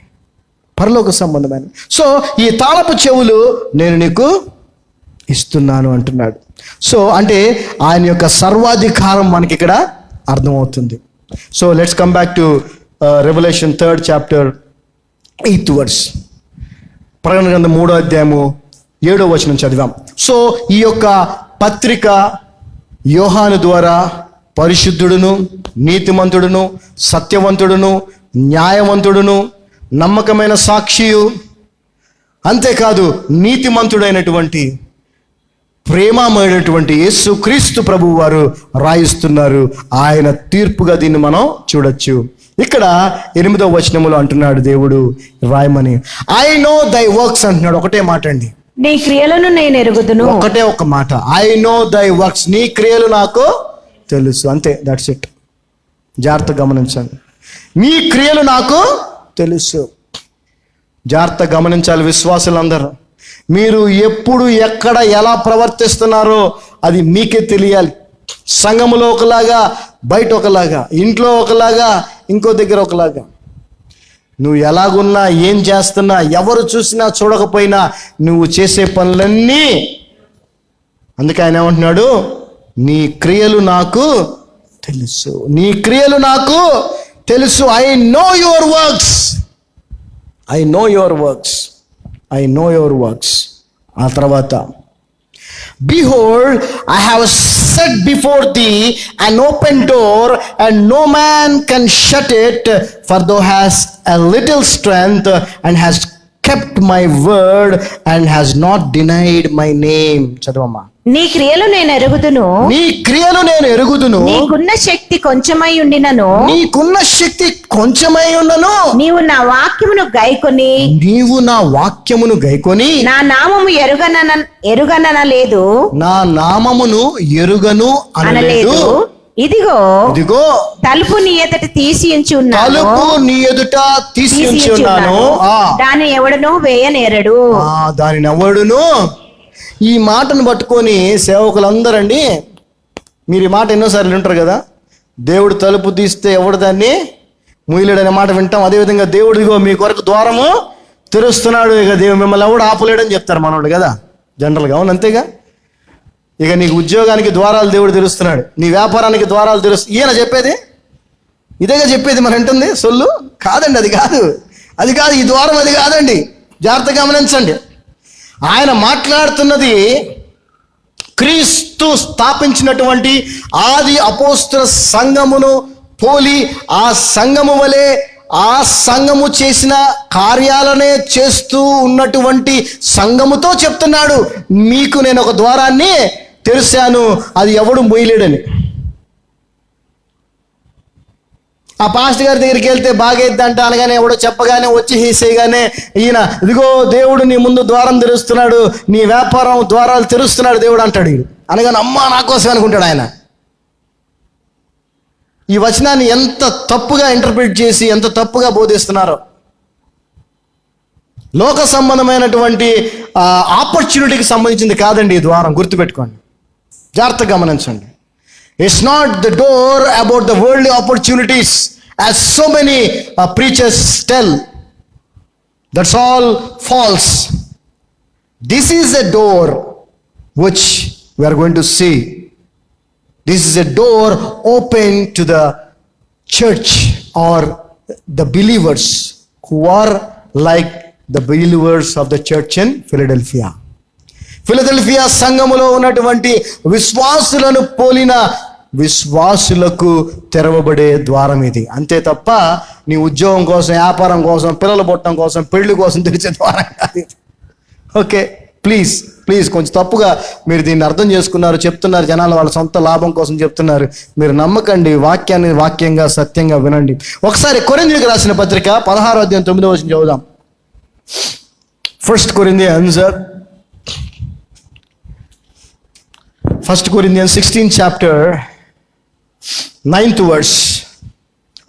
సో ఈ తాళపు చెవులు నేను నీకు ఇస్తున్నాను అంటున్నాడు. సో అంటే ఆయన యొక్క సర్వాధికారం మనకి ఇక్కడ అర్థమవుతుంది. So let's come back to revolution 3rd chapter 8th verse. ప్రకటన గ్రంథం 3వ అధ్యాయము 7వ వచనం చదివాం. సో ఈ యొక్క పత్రిక యోహాను ద్వారా పరిశుద్ధుడును, నీతిమంతుడును, సత్యవంతుడును, న్యాయవంతుడును, నమ్మకమైన సాక్షియు, అంతేకాదు నీతిమంతుడైనటువంటి ప్రేమమైనటువంటి యేసుక్రీస్తు ప్రభువు వారు రాయిస్తున్నారు. ఆయన తీర్పుగా దీన్ని మనం చూడొచ్చు. ఇక్కడ 8వ వచనములో అంటున్నాడు దేవుడు రాయమని, ఐ నో దై వర్క్స్ అంటున్నాడు. ఒకటే మాట అండి, నీ క్రియలను నేను ఎరుగుదును. ఒకటే ఒక మాట, ఐ నో దై వర్క్స్, నీ క్రియలు నాకు తెలుసు. అంతే, దట్స్ ఇట్. జాగ్రత్త గమనించండి, నీ క్రియలు నాకు తెలుసు. జాగ్రత్త గమనించాలి విశ్వాసులందరూ. మీరు ఎప్పుడు ఎక్కడ ఎలా ప్రవర్తిస్తున్నారో అది మీకే తెలియాలి. సంఘములో ఒకలాగా, బయట ఒకలాగా, ఇంట్లో ఒకలాగా, ఇంకో దగ్గర ఒకలాగా. నువ్వు ఎలాగున్నా, ఏం చేస్తున్నా, ఎవరు చూసినా చూడకపోయినా నువ్వు చేసే పనులన్నీ, అందుకే ఆయన ఏమంటున్నాడు, నీ క్రియలు నాకు తెలుసు, నీ క్రియలు నాకు తెలుసు. I know your works, I know your works, I know your works. ఆ తర్వాత, behold, I have set before thee an open door, and no man can shut it, for thou hast a little strength, and hast kept my word, and has not denied my name. చదవమ్మా. నీ క్రియలు నేను ఎరుగుదును, నీ క్రియలు నేను ఎరుగుదును, నీకున్న శక్తి కొంచెమై ఉండినను, నీకున్న శక్తి కొంచెమై ఉన్నను, నీవు నా వాక్యమును గైకొని, నీవు నా వాక్యమును గైకొని, నా నామము ఎరుగనలేదు, నా నామమును ఎరుగను అనలేదు. ఇదిగో ఇదిగో తలుపు నీ ఎదుట తీసి ఉంచి ఉన్నాను, తలుపు నీ ఎదుట తీసి ఉంచి ఉన్నాను, దాన్ని ఎవడును వేయనేరడు. దానిని ఎవడును. ఈ మాటను పట్టుకొని సేవకులందరండి, మీరు ఈ మాట ఎన్నోసార్లు వింటారు కదా, దేవుడు తలుపు తీస్తే ఎవడు దాన్ని మూయలేడు అనే మాట వింటాం. అదేవిధంగా దేవుడు ఇగో మీ కొరకు ద్వారము తెరుస్తున్నాడు, ఇక దేవుడు మిమ్మల్ని ఎవడు ఆపలేడని చెప్తారు మనోడు కదా జనరల్గా. అవును, అంతేగా. ఇక నీకు ఉద్యోగానికి ద్వారాలు దేవుడు తెరుస్తున్నాడు, నీ వ్యాపారానికి ద్వారాలు ఈయన చెప్పేది ఇదేగా చెప్పేది. మరి అంటుంది సొల్లు కాదండి, అది కాదు, అది కాదు, ఈ ద్వారం అది కాదండి. జాగ్రత్తగా గమనించండి. ఆయన మాట్లాడుతున్నది క్రీస్తు స్థాపించినటువంటి ఆది అపోస్తల సంఘమును పోలి, ఆ సంఘము వలె, ఆ సంఘము చేసిన కార్యాలనే చేస్తూ ఉన్నటువంటి సంఘముతో చెప్తున్నాడు, మీకు నేను ఒక ద్వారాన్ని తెరిచాను, అది ఎవడు మూయలేడని. ఆ పాస్టర్ గారి దగ్గరికి వెళ్తే బాగైద్దంట అనగానే ఎవడో చెప్పగానే వచ్చి హీసేయగానే ఈయన ఇదిగో దేవుడు నీ ముందు ద్వారం తెరుస్తున్నాడు, నీ వ్యాపారం ద్వారాలు తెరుస్తున్నాడు దేవుడు అంటాడు. అనగానే అమ్మా నా కోసం అనుకుంటాడు ఆయన. ఈ వచనాన్ని ఎంత తప్పుగా ఇంటర్ప్రిట్ చేసి ఎంత తప్పుగా బోధిస్తున్నారో. లోక సంబంధమైనటువంటి ఆపర్చునిటీకి సంబంధించింది కాదండి ఈ ద్వారం, గుర్తుపెట్టుకోండి, జాగ్రత్తగా గమనించండి. It's not the door about the worldly opportunities as so many preachers tell. That's all false. This is a door which we are going to see. This is a door open to the church or the believers who are like the believers of the church in Philadelphia. Philadelphia సంఘములో ఉన్నటువంటి విశ్వాసులను పోలిన విశ్వాసులకు తెరవబడే ద్వారం ఇది. అంతే తప్ప నీ ఉద్యోగం కోసం, వ్యాపారం కోసం, పిల్లలు పుట్టడం కోసం, పెళ్లి కోసం తెరిచే ద్వారం కాదు. ఓకే, ప్లీజ్ కొంచెం తప్పుగా మీరు దీన్ని అర్థం చేసుకున్నారు, చెప్తున్నారు, జనాలు వాళ్ళ సొంత లాభం కోసం చెప్తున్నారు. మీరు నమ్మకండి, వాక్యాన్ని వాక్యంగా సత్యంగా వినండి. ఒకసారి కొరింథీయులకు రాసిన పత్రిక 16వ అధ్యాయం 9వ వచనం చదువుదాం. 1 Corinthians 16 chapter 9th verse.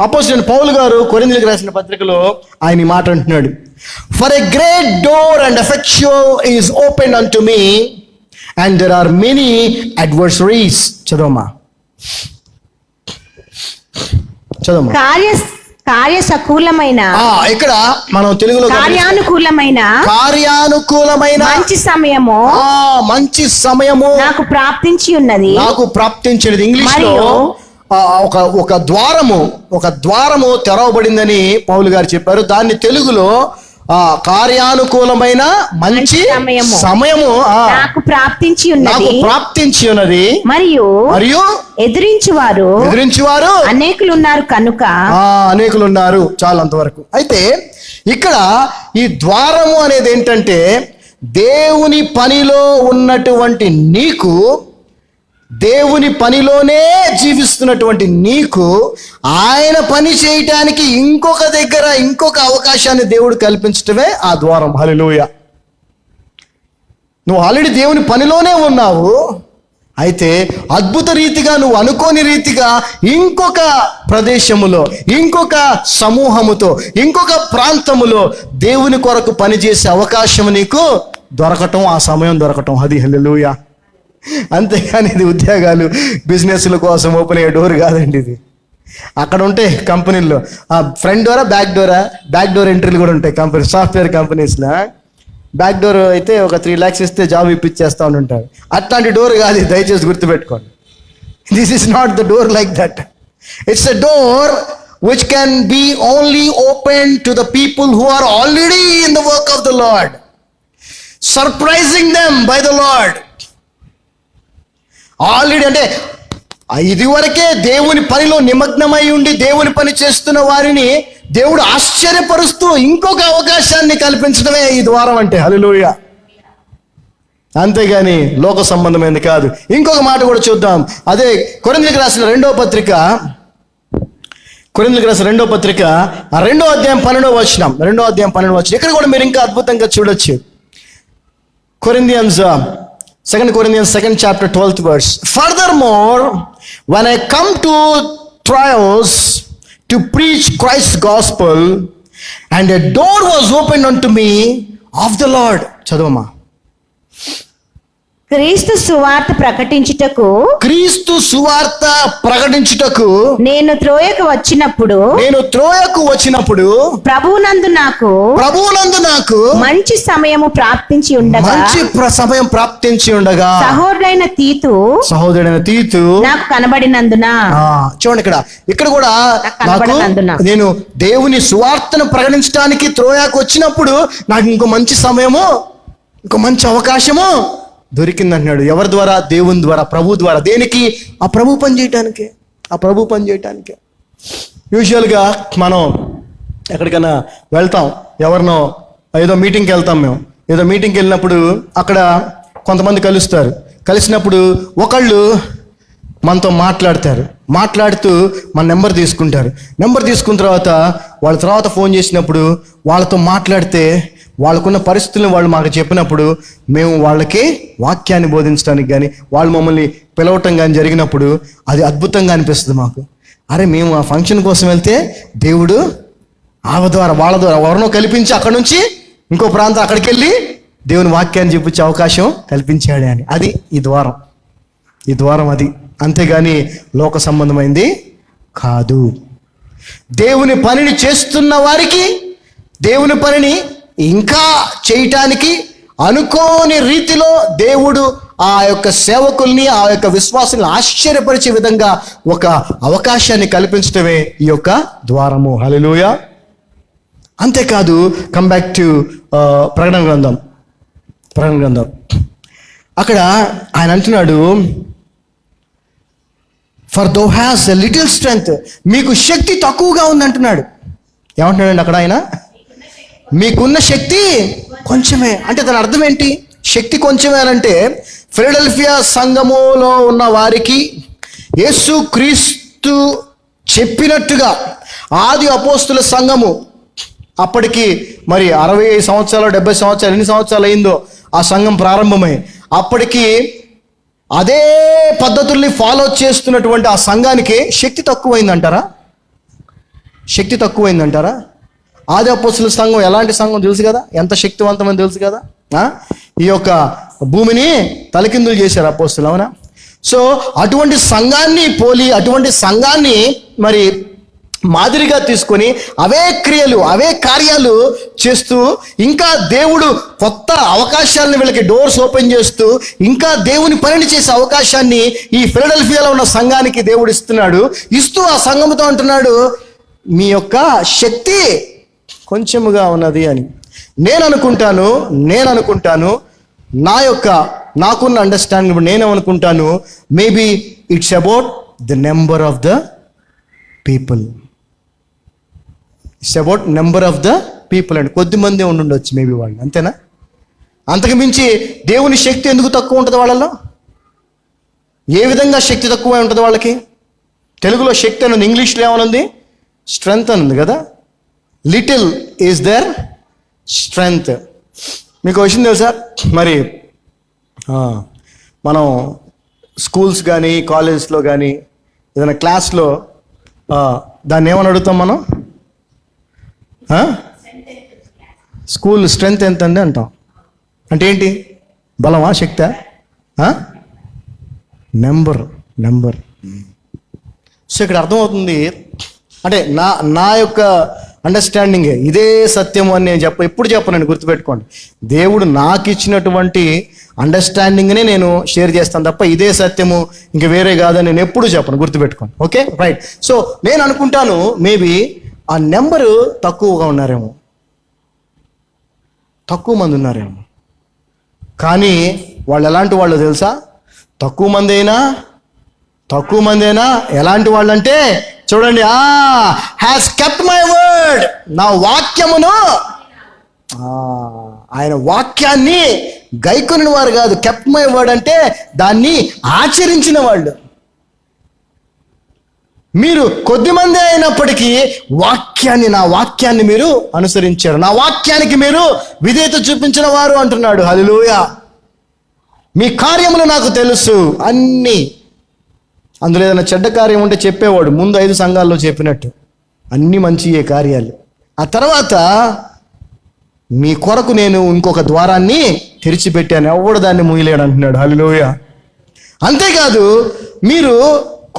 అపోస్తలుడైన పౌలు గారు కొరింథీయులకు రాసిన పత్రికలో ఆయన మాట అంటున్నాడు, for a great door and effectual is open unto me and there are many adversaries. చదవమ్మా. కార్యసకూలమైన, ఇక్కడ మనం తెలుగులో కార్యానుకూలమైన మంచి సమయము నాకు ప్రాప్తించినది. ఇంగ్లీష్ లో ఒక ద్వారము తెరవబడిందని పౌలు గారు చెప్పారు. దాన్ని తెలుగులో కార్యానుకూలమైన మంచి సమయము నాకు ప్రాప్తించి ఉన్నది మరియు ఎదిరించువారు అనేకులు ఉన్నారు. చాలా అంతవరకు. అయితే ఇక్కడ ఈ ద్వారము అనేది ఏంటంటే, దేవుని పనిలో ఉన్నటువంటి నీకు, దేవుని పనిలోనే జీవిస్తున్నటువంటి నీకు, ఆయన పని చేయటానికి ఇంకొక అవకాశాన్ని దేవుడు కల్పించటమే ఆ ద్వారం. హల్లెలూయా. నువ్వు ఆల్రెడీ దేవుని పనిలోనే ఉన్నావు. అయితే అద్భుత రీతిగా, నువ్వు అనుకోని రీతిగా ఇంకొక ప్రదేశములో, ఇంకొక సమూహముతో, ఇంకొక ప్రాంతములో దేవుని కొరకు పనిచేసే అవకాశం నీకు దొరకటం, ఆ సమయం దొరకటం. అది హల్లెలూయా. అంతేగాని ఇది ఉద్యోగాలు, బిజినెస్ల కోసం ఓపెన్ అయ్యే డోర్ కాదండి ఇది. అక్కడ ఉంటే కంపెనీల్లో ఫ్రంట్ డోరా, బ్యాక్ డోర్ ఎంట్రీలు కూడా ఉంటాయి కంపెనీ, సాఫ్ట్వేర్ కంపెనీస్లో. బ్యాక్ డోర్ అయితే ఒక 3 lakhs ఇస్తే జాబ్ ఇప్పించేస్తా ఉంటారు. అట్లాంటి డోర్ కాదు, దయచేసి గుర్తుపెట్టుకోండి. This is not the door like that. It's a door which can be only open to the people who are already in the work of the Lord, surprising them by the Lord. Already అంటే ఇదివరకే దేవుని పనిలో నిమగ్నమై ఉండి దేవుని పని చేస్తున్న వారిని దేవుడు ఆశ్చర్యపరుస్తూ ఇంకొక అవకాశాన్ని కల్పించడమే ఈ ద్వారం అంటే. హల్లెలూయా. అంతేగాని లోక సంబంధమైనది కాదు. ఇంకొక మాట కూడా చూద్దాం. అదే కొరింథీయులకు రాసిన రెండవ పత్రిక 2వ అధ్యాయం 12వ వచనం. ఇక్కడ కూడా మీరు ఇంకా అద్భుతంగా చూడొచ్చు. 2 Corinthians 2nd chapter 12th verse. Furthermore, when I come to Troas to preach Christ's gospel, and a door was opened unto me of the Lord. చదవమ్మా. క్రీస్తు సువార్త ప్రకటించుటకు నేను త్రోయకు వచ్చినప్పుడు ప్రభువునందు నాకు మంచి సమయం ప్రాప్తించి ఉండగా సహోదరుడైన తీతు నాకు కనబడినందున. చూడండి, ఇక్కడ కూడా నేను దేవుని సువార్తను ప్రకటించడానికి త్రోయాకు వచ్చినప్పుడు నాకు ఇంకో మంచి సమయము, ఇంకో మంచి అవకాశము దొరికిందంటున్నాడు. ఎవరి ద్వారా? దేవుని ద్వారా, ప్రభు ద్వారా. దేనికి? ఆ ప్రభు పని చేయటానికి. యూజువల్గా మనం ఎక్కడికైనా వెళ్తాం, ఎవరినో ఏదో మీటింగ్కి వెళ్తాం. మేము ఏదో మీటింగ్కి వెళ్ళినప్పుడు అక్కడ కొంతమంది కలిసినప్పుడు ఒకళ్ళు మనతో మాట్లాడుతూ మన నెంబర్ తీసుకున్న తర్వాత వాళ్ళ తర్వాత ఫోన్ చేసినప్పుడు వాళ్ళతో మాట్లాడితే వాళ్ళకున్న పరిస్థితులను వాళ్ళు మాకు చెప్పినప్పుడు మేము వాళ్ళకి వాక్యాన్ని బోధించడానికి కానీ, వాళ్ళు మమ్మల్ని పిలవటం కానీ జరిగినప్పుడు అది అద్భుతంగా అనిపిస్తుంది మాకు. అరే మేము ఆ ఫంక్షన్ కోసం వెళ్తే దేవుడు వాళ్ళ ద్వారా ఎవరినో కల్పించి అక్కడ నుంచి ఇంకో ప్రాంతం అక్కడికి వెళ్ళి దేవుని వాక్యాన్ని చెప్పించే అవకాశం కల్పించాడు అని. అది ఈ ద్వారం అది, అంతేగాని లోక సంబంధమైంది కాదు. దేవుని పనిని చేస్తున్న వారికి దేవుని పనిని ఇంకా చేయటానికి అనుకోని రీతిలో దేవుడు ఆ యొక్క సేవకుల్ని, ఆ యొక్క విశ్వాసుల్ని ఆశ్చర్యపరిచే విధంగా ఒక అవకాశాన్ని కల్పించడమే ఈ యొక్క ద్వారము. హల్లెలూయా. అంతేకాదు, కమ్ బ్యాక్ టు ప్రకటన గ్రంథం అక్కడ ఆయన అంటున్నాడు, for though has a little strength, మీకు శక్తి తక్కువగా ఉందంటున్నాడు. ఏమంటున్నాడండి అక్కడ ఆయన? మీకున్న శక్తి కొంచెమే. అంటే దాని అర్థం ఏంటి? శక్తి కొంచెమే అంటే ఫిలడెల్ఫియా సంఘములో ఉన్న వారికి యేసు క్రీస్తు చెప్పినట్టుగా ఆది అపోస్తుల సంఘము అప్పటికి మరి 60 సంవత్సరాలు 70 సంవత్సరాలు ఎన్ని సంవత్సరాలు అయిందో ఆ సంఘం ప్రారంభమై, అప్పటికి అదే పద్ధతుల్ని ఫాలో చేస్తున్నటువంటి ఆ సంఘానికి శక్తి తక్కువైందంటారా? శక్తి తక్కువైందంటారా? ఆది అపోస్తుల సంఘం ఎలాంటి సంఘం తెలుసు కదా, ఎంత శక్తివంతమని తెలుసు కదా. ఈ యొక్క భూమిని తలకిందులు చేశారు అపోస్తులు, అవునా? సో అటువంటి సంఘాన్ని పోలి, అటువంటి సంఘాన్ని మరి మాదిరిగా తీసుకొని అవే క్రియలు, అవే కార్యాలు చేస్తూ, ఇంకా దేవుడు కొత్త అవకాశాలను వీళ్ళకి డోర్స్ ఓపెన్ చేస్తూ, ఇంకా దేవుని పనిని చేసే అవకాశాన్ని ఈ ఫిలడెల్ఫియాలో ఉన్న సంఘానికి దేవుడు ఇస్తూ ఆ సంఘంతో అంటున్నాడు, మీ యొక్క శక్తి కొంచెముగా ఉన్నది అని. నేను అనుకుంటాను నాకున్న అండర్స్టాండింగ్ నేనేమనుకుంటాను, maybe it's about the number of the people. It's about number of the people అండి. కొద్దిమంది ఉండొచ్చు మేబీ వాళ్ళు, అంతేనా? అంతకు మించి దేవుని శక్తి ఎందుకు తక్కువ ఉంటుంది వాళ్ళలో? ఏ విధంగా శక్తి తక్కువ ఉంటుంది వాళ్ళకి? తెలుగులో శక్తి అని ఉంది, ఇంగ్లీష్లో ఏమనుంది? స్ట్రెంగ్త్ అని ఉంది కదా. Little is there strength. మీకు విషయం తెలుసా, మరి మనం స్కూల్స్ కానీ కాలేజెస్లో కానీ ఏదైనా క్లాస్లో దాన్ని ఏమని అడుగుతాం మనం? స్కూల్ స్ట్రెంగ్త్ ఎంత అండి అంటాం. అంటే ఏంటి? బలమా, శక్తా? నెంబర్. సో ఇక్కడ అర్థమవుతుంది, అంటే నా యొక్క అండర్స్టాండింగే ఇదే సత్యము అని నేను ఎప్పుడు చెప్పనండి, గుర్తుపెట్టుకోండి. దేవుడు నాకు ఇచ్చినటువంటి అండర్స్టాండింగ్నే నేను షేర్ చేస్తాను తప్ప ఇదే సత్యము ఇంక వేరే కాదని నేను ఎప్పుడు చెప్పను, గుర్తుపెట్టుకోండి. Okay, right. సో నేను అనుకుంటాను మేబీ ఆ నెంబరు తక్కువగా ఉన్నారేమో, తక్కువ మంది ఉన్నారేమో. కానీ వాళ్ళు ఎలాంటి వాళ్ళు తెలుసా? తక్కువ మంది అయినా ఎలాంటి వాళ్ళు అంటే చూడండి, హ్యాస్ కెప్ట్ మై వర్డ్, నా వాక్యమును, ఆయన వాక్యాన్ని గైకొనిన వారు కాదు. కెప్ట్ మై వర్డ్ అంటే దాన్ని ఆచరించిన వాళ్ళు. మీరు కొద్దిమంది అయినప్పటికీ నా వాక్యాన్ని మీరు అనుసరించారు, నా వాక్యానికి మీరు విధేయత చూపించిన వారు అంటున్నాడు. హల్లెలూయా. మీ కార్యములు నాకు తెలుసు అన్నీ. అందులో ఏదైనా చెడ్డ కార్యం ఉంటే చెప్పేవాడు ముందు 5 సంఘాల్లో చెప్పినట్టు, అన్ని మంచియే కార్యాలు. ఆ తర్వాత మీ కొరకు నేను ఇంకొక ద్వారాన్ని తెరిచిపెట్టాను, ఎవడు దాన్ని మూయలేడు అంటున్నాడు. హల్లెలూయా. అంతేకాదు, మీరు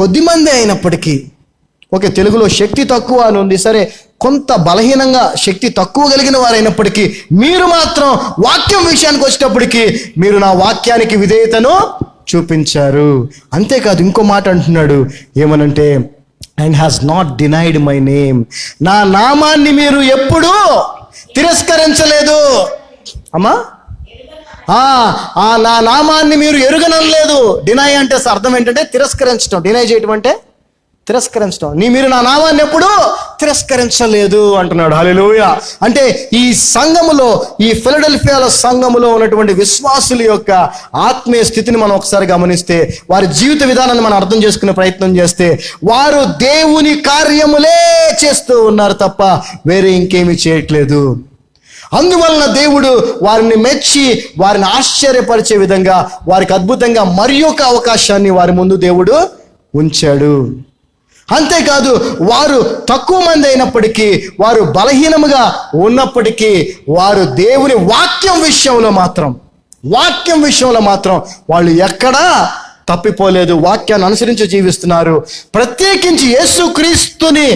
కొద్దిమంది అయినప్పటికీ, ఓకే తెలుగులో శక్తి తక్కువ అని ఉంది, సరే కొంత బలహీనంగా శక్తి తక్కువ కలిగిన వారైనప్పటికీ మీరు మాత్రం వాక్యం విషయానికి వచ్చేటప్పటికి మీరు నా వాక్యానికి విధేయతను చూపించారు. అంతేకాదు ఇంకో మాట అంటున్నాడు, ఏమనంటే and has not denied my name, నా నామాన్ని మీరు ఎప్పుడూ తిరస్కరించలేదు. అమ్మా, నా నామాన్ని మీరు ఎరుగనలేదు. డినై అంటే అర్థం ఏంటంటే తిరస్కరించడం. డినై చేయటం అంటే తిరస్కరించడం. మీరు నా నామాన్ని ఎప్పుడు తిరస్కరించలేదు అంటున్నాడు. హల్లెలూయా. అంటే ఈ సంఘములో, ఈ ఫిలడెల్ఫియాలో సంఘములో ఉన్నటువంటి విశ్వాసుల యొక్క ఆత్మీయ స్థితిని మనం ఒకసారి గమనిస్తే, వారి జీవిత విధానాన్ని మనం అర్థం చేసుకునే ప్రయత్నం చేస్తే, వారు దేవుని కార్యములే చేస్తూ ఉన్నారు తప్ప వేరే ఇంకేమీ చేయట్లేదు. అందువలన దేవుడు వారిని మెచ్చి వారిని ఆశ్చర్యపరిచే విధంగా వారికి అద్భుతంగా మరి ఒక అవకాశాన్ని వారి ముందు దేవుడు ఉంచాడు. అంతేకాదు వారు తక్కువ మంది అయినప్పటికీ, వారు బలహీనముగా ఉన్నప్పటికీ, వారు దేవుని వాక్యం విషయంలో మాత్రం వాళ్ళు ఎక్కడా తప్పిపోలేదు. వాక్యాన్ని అనుసరించి జీవిస్తున్నారు. ప్రత్యేకించి యేసుక్రీస్తుని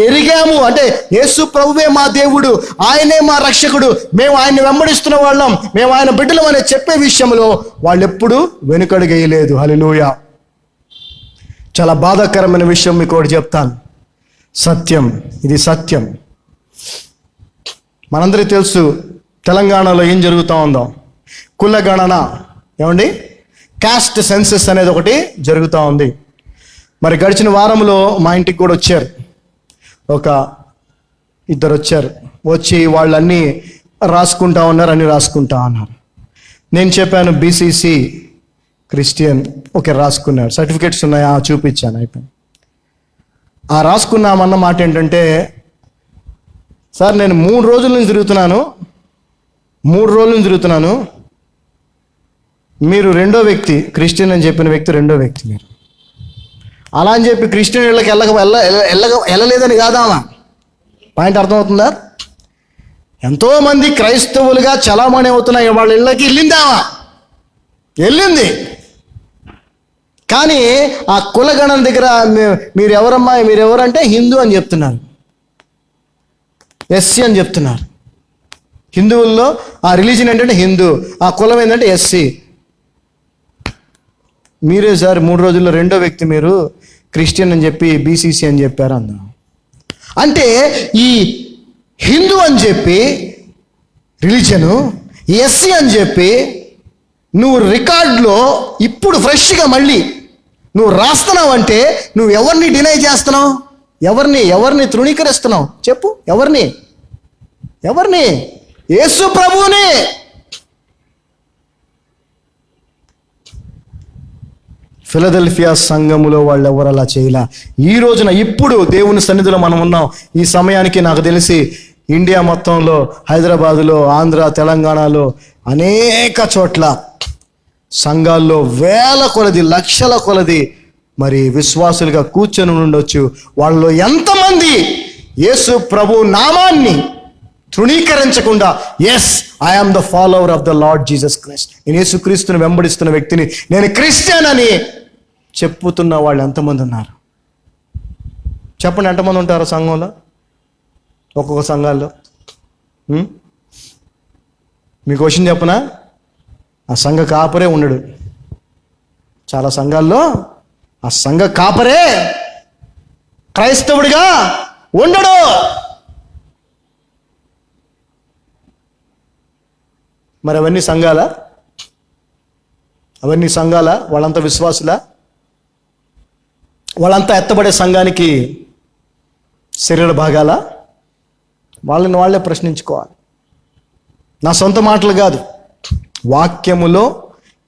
ఎరిగాము అంటే యేసు ప్రభువే మా దేవుడు, ఆయనే మా రక్షకుడు, మేము ఆయన్ని వెంబడిస్తున్న వాళ్ళం, మేము ఆయన బిడ్డలం అనే చెప్పే విషయంలో వాళ్ళు ఎప్పుడూ వెనుకడుగేయలేదు. హల్లెలూయా. చాలా బాధాకరమైన విషయం మీకు ఒకటి చెప్తాను. సత్యం, ఇది సత్యం. మనందరికీ తెలుసు తెలంగాణలో ఏం జరుగుతూ ఉందో. కులగణన, ఏమండి, కాస్ట్ సెన్సస్ అనేది ఒకటి జరుగుతూ ఉంది. మరి గడిచిన వారంలో మా ఇంటికి కూడా వచ్చారు, ఒక ఇద్దరు వచ్చారు. వచ్చి వాళ్ళన్నీ రాసుకుంటా ఉన్నారు. నేను చెప్పాను బీసీసీ క్రిస్టియన్. ఓకే, రాసుకున్నారు. సర్టిఫికేట్స్ ఉన్నాయా? చూపించాను. అయిపోయింది. ఆ రాసుకున్నామన్న మాట ఏంటంటే, సార్ నేను 3 రోజుల నుంచి తిరుగుతున్నాను, మీరు రెండో వ్యక్తి, క్రిస్టియన్ అని చెప్పిన వ్యక్తి రెండో వ్యక్తి మీరు. అలా అని చెప్పి క్రిస్టియన్ ఇళ్ళకి వెళ్ళలేదని కాదామా? పాయింట్ అర్థమవుతుందా? ఎంతోమంది క్రైస్తవులుగా చలామణి అవుతున్నాయి, వాళ్ళ ఇళ్ళకి వెళ్ళింది. కానీ ఆ కులగణన దగ్గర మీరెవరంటే హిందూ అని చెప్తున్నారు, ఎస్సీ అని చెప్తున్నారు. హిందువుల్లో ఆ రిలీజన్ ఏంటంటే హిందూ, ఆ కులం ఏంటంటే ఎస్సీ. మీరే సార్ 3 రోజుల్లో రెండో వ్యక్తి మీరు క్రిస్టియన్ అని చెప్పి బీసీసీ అని చెప్పారు అన్నా. అంటే ఈ హిందూ అని చెప్పి రిలీజను, ఎస్సీ అని చెప్పి నువ్వు రికార్డులో ఇప్పుడు ఫ్రెష్గా మళ్ళీ నువ్వు రాస్తున్నావు అంటే నువ్వు ఎవరిని డినై చేస్తున్నావు? ఎవరిని తృణీకరిస్తున్నావు? చెప్పు. ఎవరిని? యేసు ప్రభువుని. ఫిలదెల్ఫియా సంఘములో వాళ్ళు ఎవరు అలా చేయలే. ఈ రోజున ఇప్పుడు దేవుని సన్నిధిలో మనం ఉన్నాం. ఈ సమయానికి నాకు తెలిసి ఇండియా మొత్తంలో, హైదరాబాదులో, ఆంధ్ర, తెలంగాణలో అనేక చోట్ల సంఘాల్లో వేల కొలది, లక్షల కొలది మరి విశ్వాసులుగా కూర్చొని ఉండొచ్చు. వాళ్ళలో ఎంతమంది యేసు ప్రభు నామాన్ని తృణీకరించకుండా, yes I am the follower of the Lord Jesus Christ, నేను యేసుక్రీస్తుని వెంబడిస్తున్న వ్యక్తిని, నేను క్రిస్టియన్ అని చెప్పుతున్న వాళ్ళు ఎంతమంది ఉన్నారు? చెప్పండి, ఎంతమంది ఉంటారు సంఘంలో? ఒక్కొక్క సంఘాల్లో మీకు క్వశ్చన్ చెప్పనా? ఆ సంఘ కాపరే ఉండడు. చాలా సంఘాల్లో ఆ సంఘ కాపరే క్రైస్తవుడిగా ఉండడు. మరి అవన్నీ సంఘాలా? వాళ్ళంతా విశ్వాసులా? వాళ్ళంతా ఎత్తబడే సంఘానికి శరీర భాగాలా? వాళ్ళని వాళ్ళే ప్రశ్నించుకోవాలి. నా సొంత మాటలు కాదు, వాక్యములో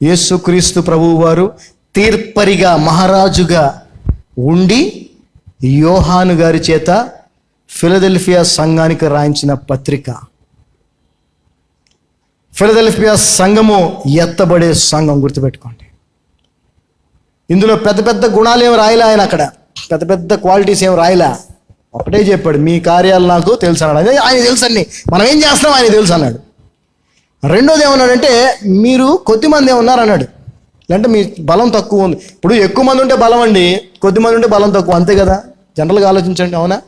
యేసుక్రీస్తు ప్రభువు వారు తీర్పరిగా, మహారాజుగా ఉండి యోహాను గారి చేత ఫిలదెల్ఫియా సంఘానికి రాయించిన పత్రిక. ఫిలదెల్ఫియా సంఘము ఎత్తబడే సంఘం, గుర్తుపెట్టుకోండి. ఇందులో పెద్ద పెద్ద గుణాలు ఏమి రాయలే ఆయన, అక్కడ పెద్ద పెద్ద క్వాలిటీస్ ఏమి రాయలే. ఒకటే చెప్పాడు, మీ కార్యాలు నాకు తెలుసు అన్నాడు. ఆయన తెలుసు అన్ని, మనం ఏం చేస్తున్నాం ఆయన తెలుసు అన్నాడు. రెండోది ఏమన్నాడంటే, మీరు కొద్దిమంది ఏమన్నారు అన్నాడు. అంటే మీ బలం తక్కువ ఉంది. ఇప్పుడు ఎక్కువ మంది ఉంటే బలం అండి, కొద్దిమంది ఉంటే బలం తక్కువ, అంతే కదా. జనరల్గా ఆలోచించండి, అవునా?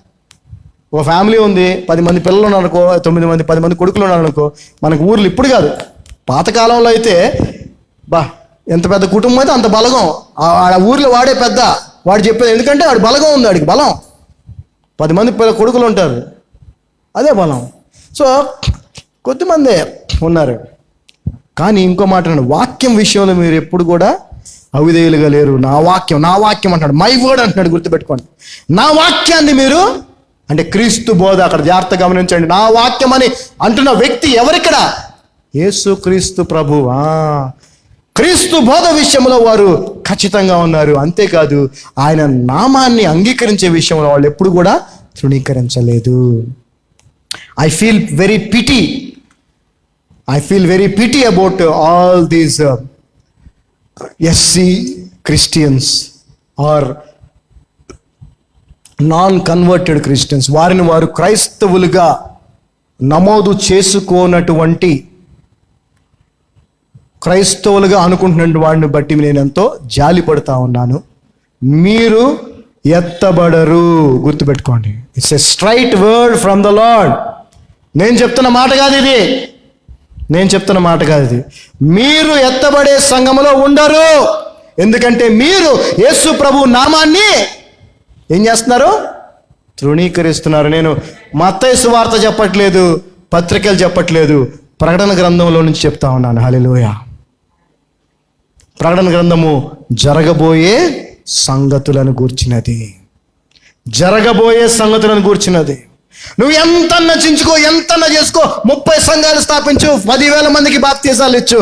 ఒక ఫ్యామిలీ ఉంది, 10 మంది పిల్లలు ఉన్నారనుకో, 9 మంది 10 మంది కొడుకులు ఉన్నారనుకో. మనకు ఊర్లు ఇప్పుడు కాదు, పాతకాలంలో అయితే ఎంత పెద్ద కుటుంబం అయితే అంత బలగం. ఆ ఊర్లో వాడే పెద్ద, వాడు చెప్పేది, ఎందుకంటే వాడి బలగం ఉంది, వాడికి బలం. 10 మంది కొడుకులు ఉంటారు, అదే బలం. సో కొద్దిమందే ఉన్నారు. కానీ ఇంకో మాట, వాక్యం విషయంలో మీరు ఎప్పుడు కూడా అవిధేయులుగా లేరు. నా వాక్యం అంటాడు, మై వర్డ్ అంటున్నాడు, గుర్తుపెట్టుకోండి. నా వాక్యాన్ని మీరు అంటే క్రీస్తు బోధ, అక్కడ జాగ్రత్త గమనించండి. నా వాక్యం అని అంటున్న వ్యక్తి ఎవరిక్కడ? యేసు క్రీస్తు ప్రభు. క్రీస్తు బోధ విషయంలో వారు ఖచ్చితంగా ఉన్నారు. అంతేకాదు, ఆయన నామాన్ని అంగీకరించే విషయంలో వాళ్ళు ఎప్పుడు కూడా తృణీకరించలేదు. I feel very pity about all these SC Christians or non converted Christians, వారిని వారు క్రైస్తవులుగా నమోదు చేసుకోనటువంటి క్రైస్తవులుగా అనుకుంటున్న వాడిని బట్టి నేను ఎంతో జాలి పడుతూ ఉన్నాను. మీరు ఎత్తబడరు, గుర్తుపెట్టుకోండి. It's a straight word from the lord. నేను చెప్తున్న మాట కాదు ఇది, మీరు ఎత్తబడే సంఘములో ఉండరు. ఎందుకంటే మీరు యేసు ప్రభు నామాన్ని ఏం చేస్తున్నారు? తృణీకరిస్తున్నారు. నేను మత్తయి సువార్త చెప్పట్లేదు, పత్రికలు చెప్పట్లేదు, ప్రకటన గ్రంథంలో నుంచి చెప్తా ఉన్నాను. హల్లెలూయా. ప్రకటన గ్రంథము జరగబోయే సంగతులను గూర్చినది. నువ్వు ఎంతన్నా చించుకో, ఎంతన్నా చేసుకో, 30 సంఘాలు స్థాపించు, 10,000 మందికి బాప్తీసాలు ఇచ్చు,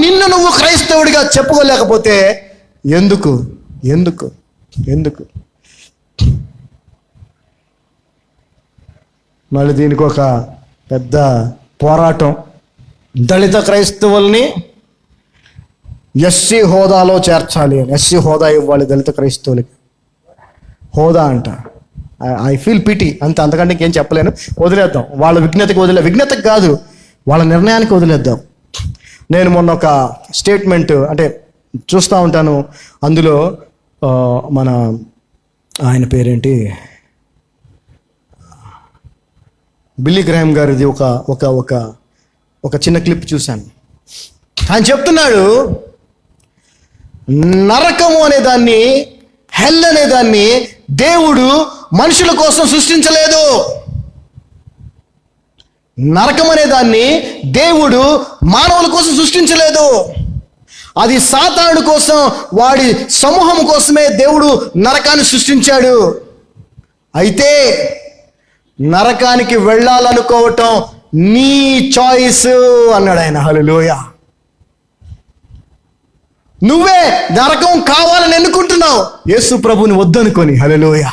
నిన్ను నువ్వు క్రైస్తవుడిగా చెప్పుకోలేకపోతే ఎందుకు? మళ్ళీ దీనికి ఒక పెద్ద పోరాటం. దళిత క్రైస్తవుల్ని ఎస్సీ హోదాలో చేర్చాలి అని, ఎస్సీ హోదా ఇవ్వాలి దళిత క్రైస్తవులకి. హోదా అంట. ఐ ఫీల్ పిటీ, అంతకంటే ఇంకేం చెప్పలేను. వదిలేద్దాం, వాళ్ళ విజ్ఞతకి కాదు, వాళ్ళ నిర్ణయానికి వదిలేద్దాం. నేను మొన్న ఒక స్టేట్మెంట్ అంటే చూస్తూ ఉంటాను, అందులో మన ఆయన పేరేంటి, బిల్లీ గ్రాహం గారిది ఒక ఒక ఒక ఒక చిన్న క్లిప్ చూశాను. ఆయన చెప్తున్నాడు, నరకము అనేదాన్ని, హెల్ అనేదాన్ని దేవుడు మనుషుల కోసం సృష్టించలేదు. నరకం అనేదాన్ని దేవుడు మానవుల కోసం సృష్టించలేదు. అది సాతానుడి కోసం, వాడి సమూహం కోసమే దేవుడు నరకాన్ని సృష్టించాడు. అయితే నరకానికి వెళ్ళాలనుకోవటం నీ చాయిస్ అన్నాడు ఆయన. హల్లెలూయా. నువ్వే నరకం కావాలని ఎన్నుకుంటున్నావు, యేసు ప్రభుని వద్దనుకొని. హల్లెలూయా.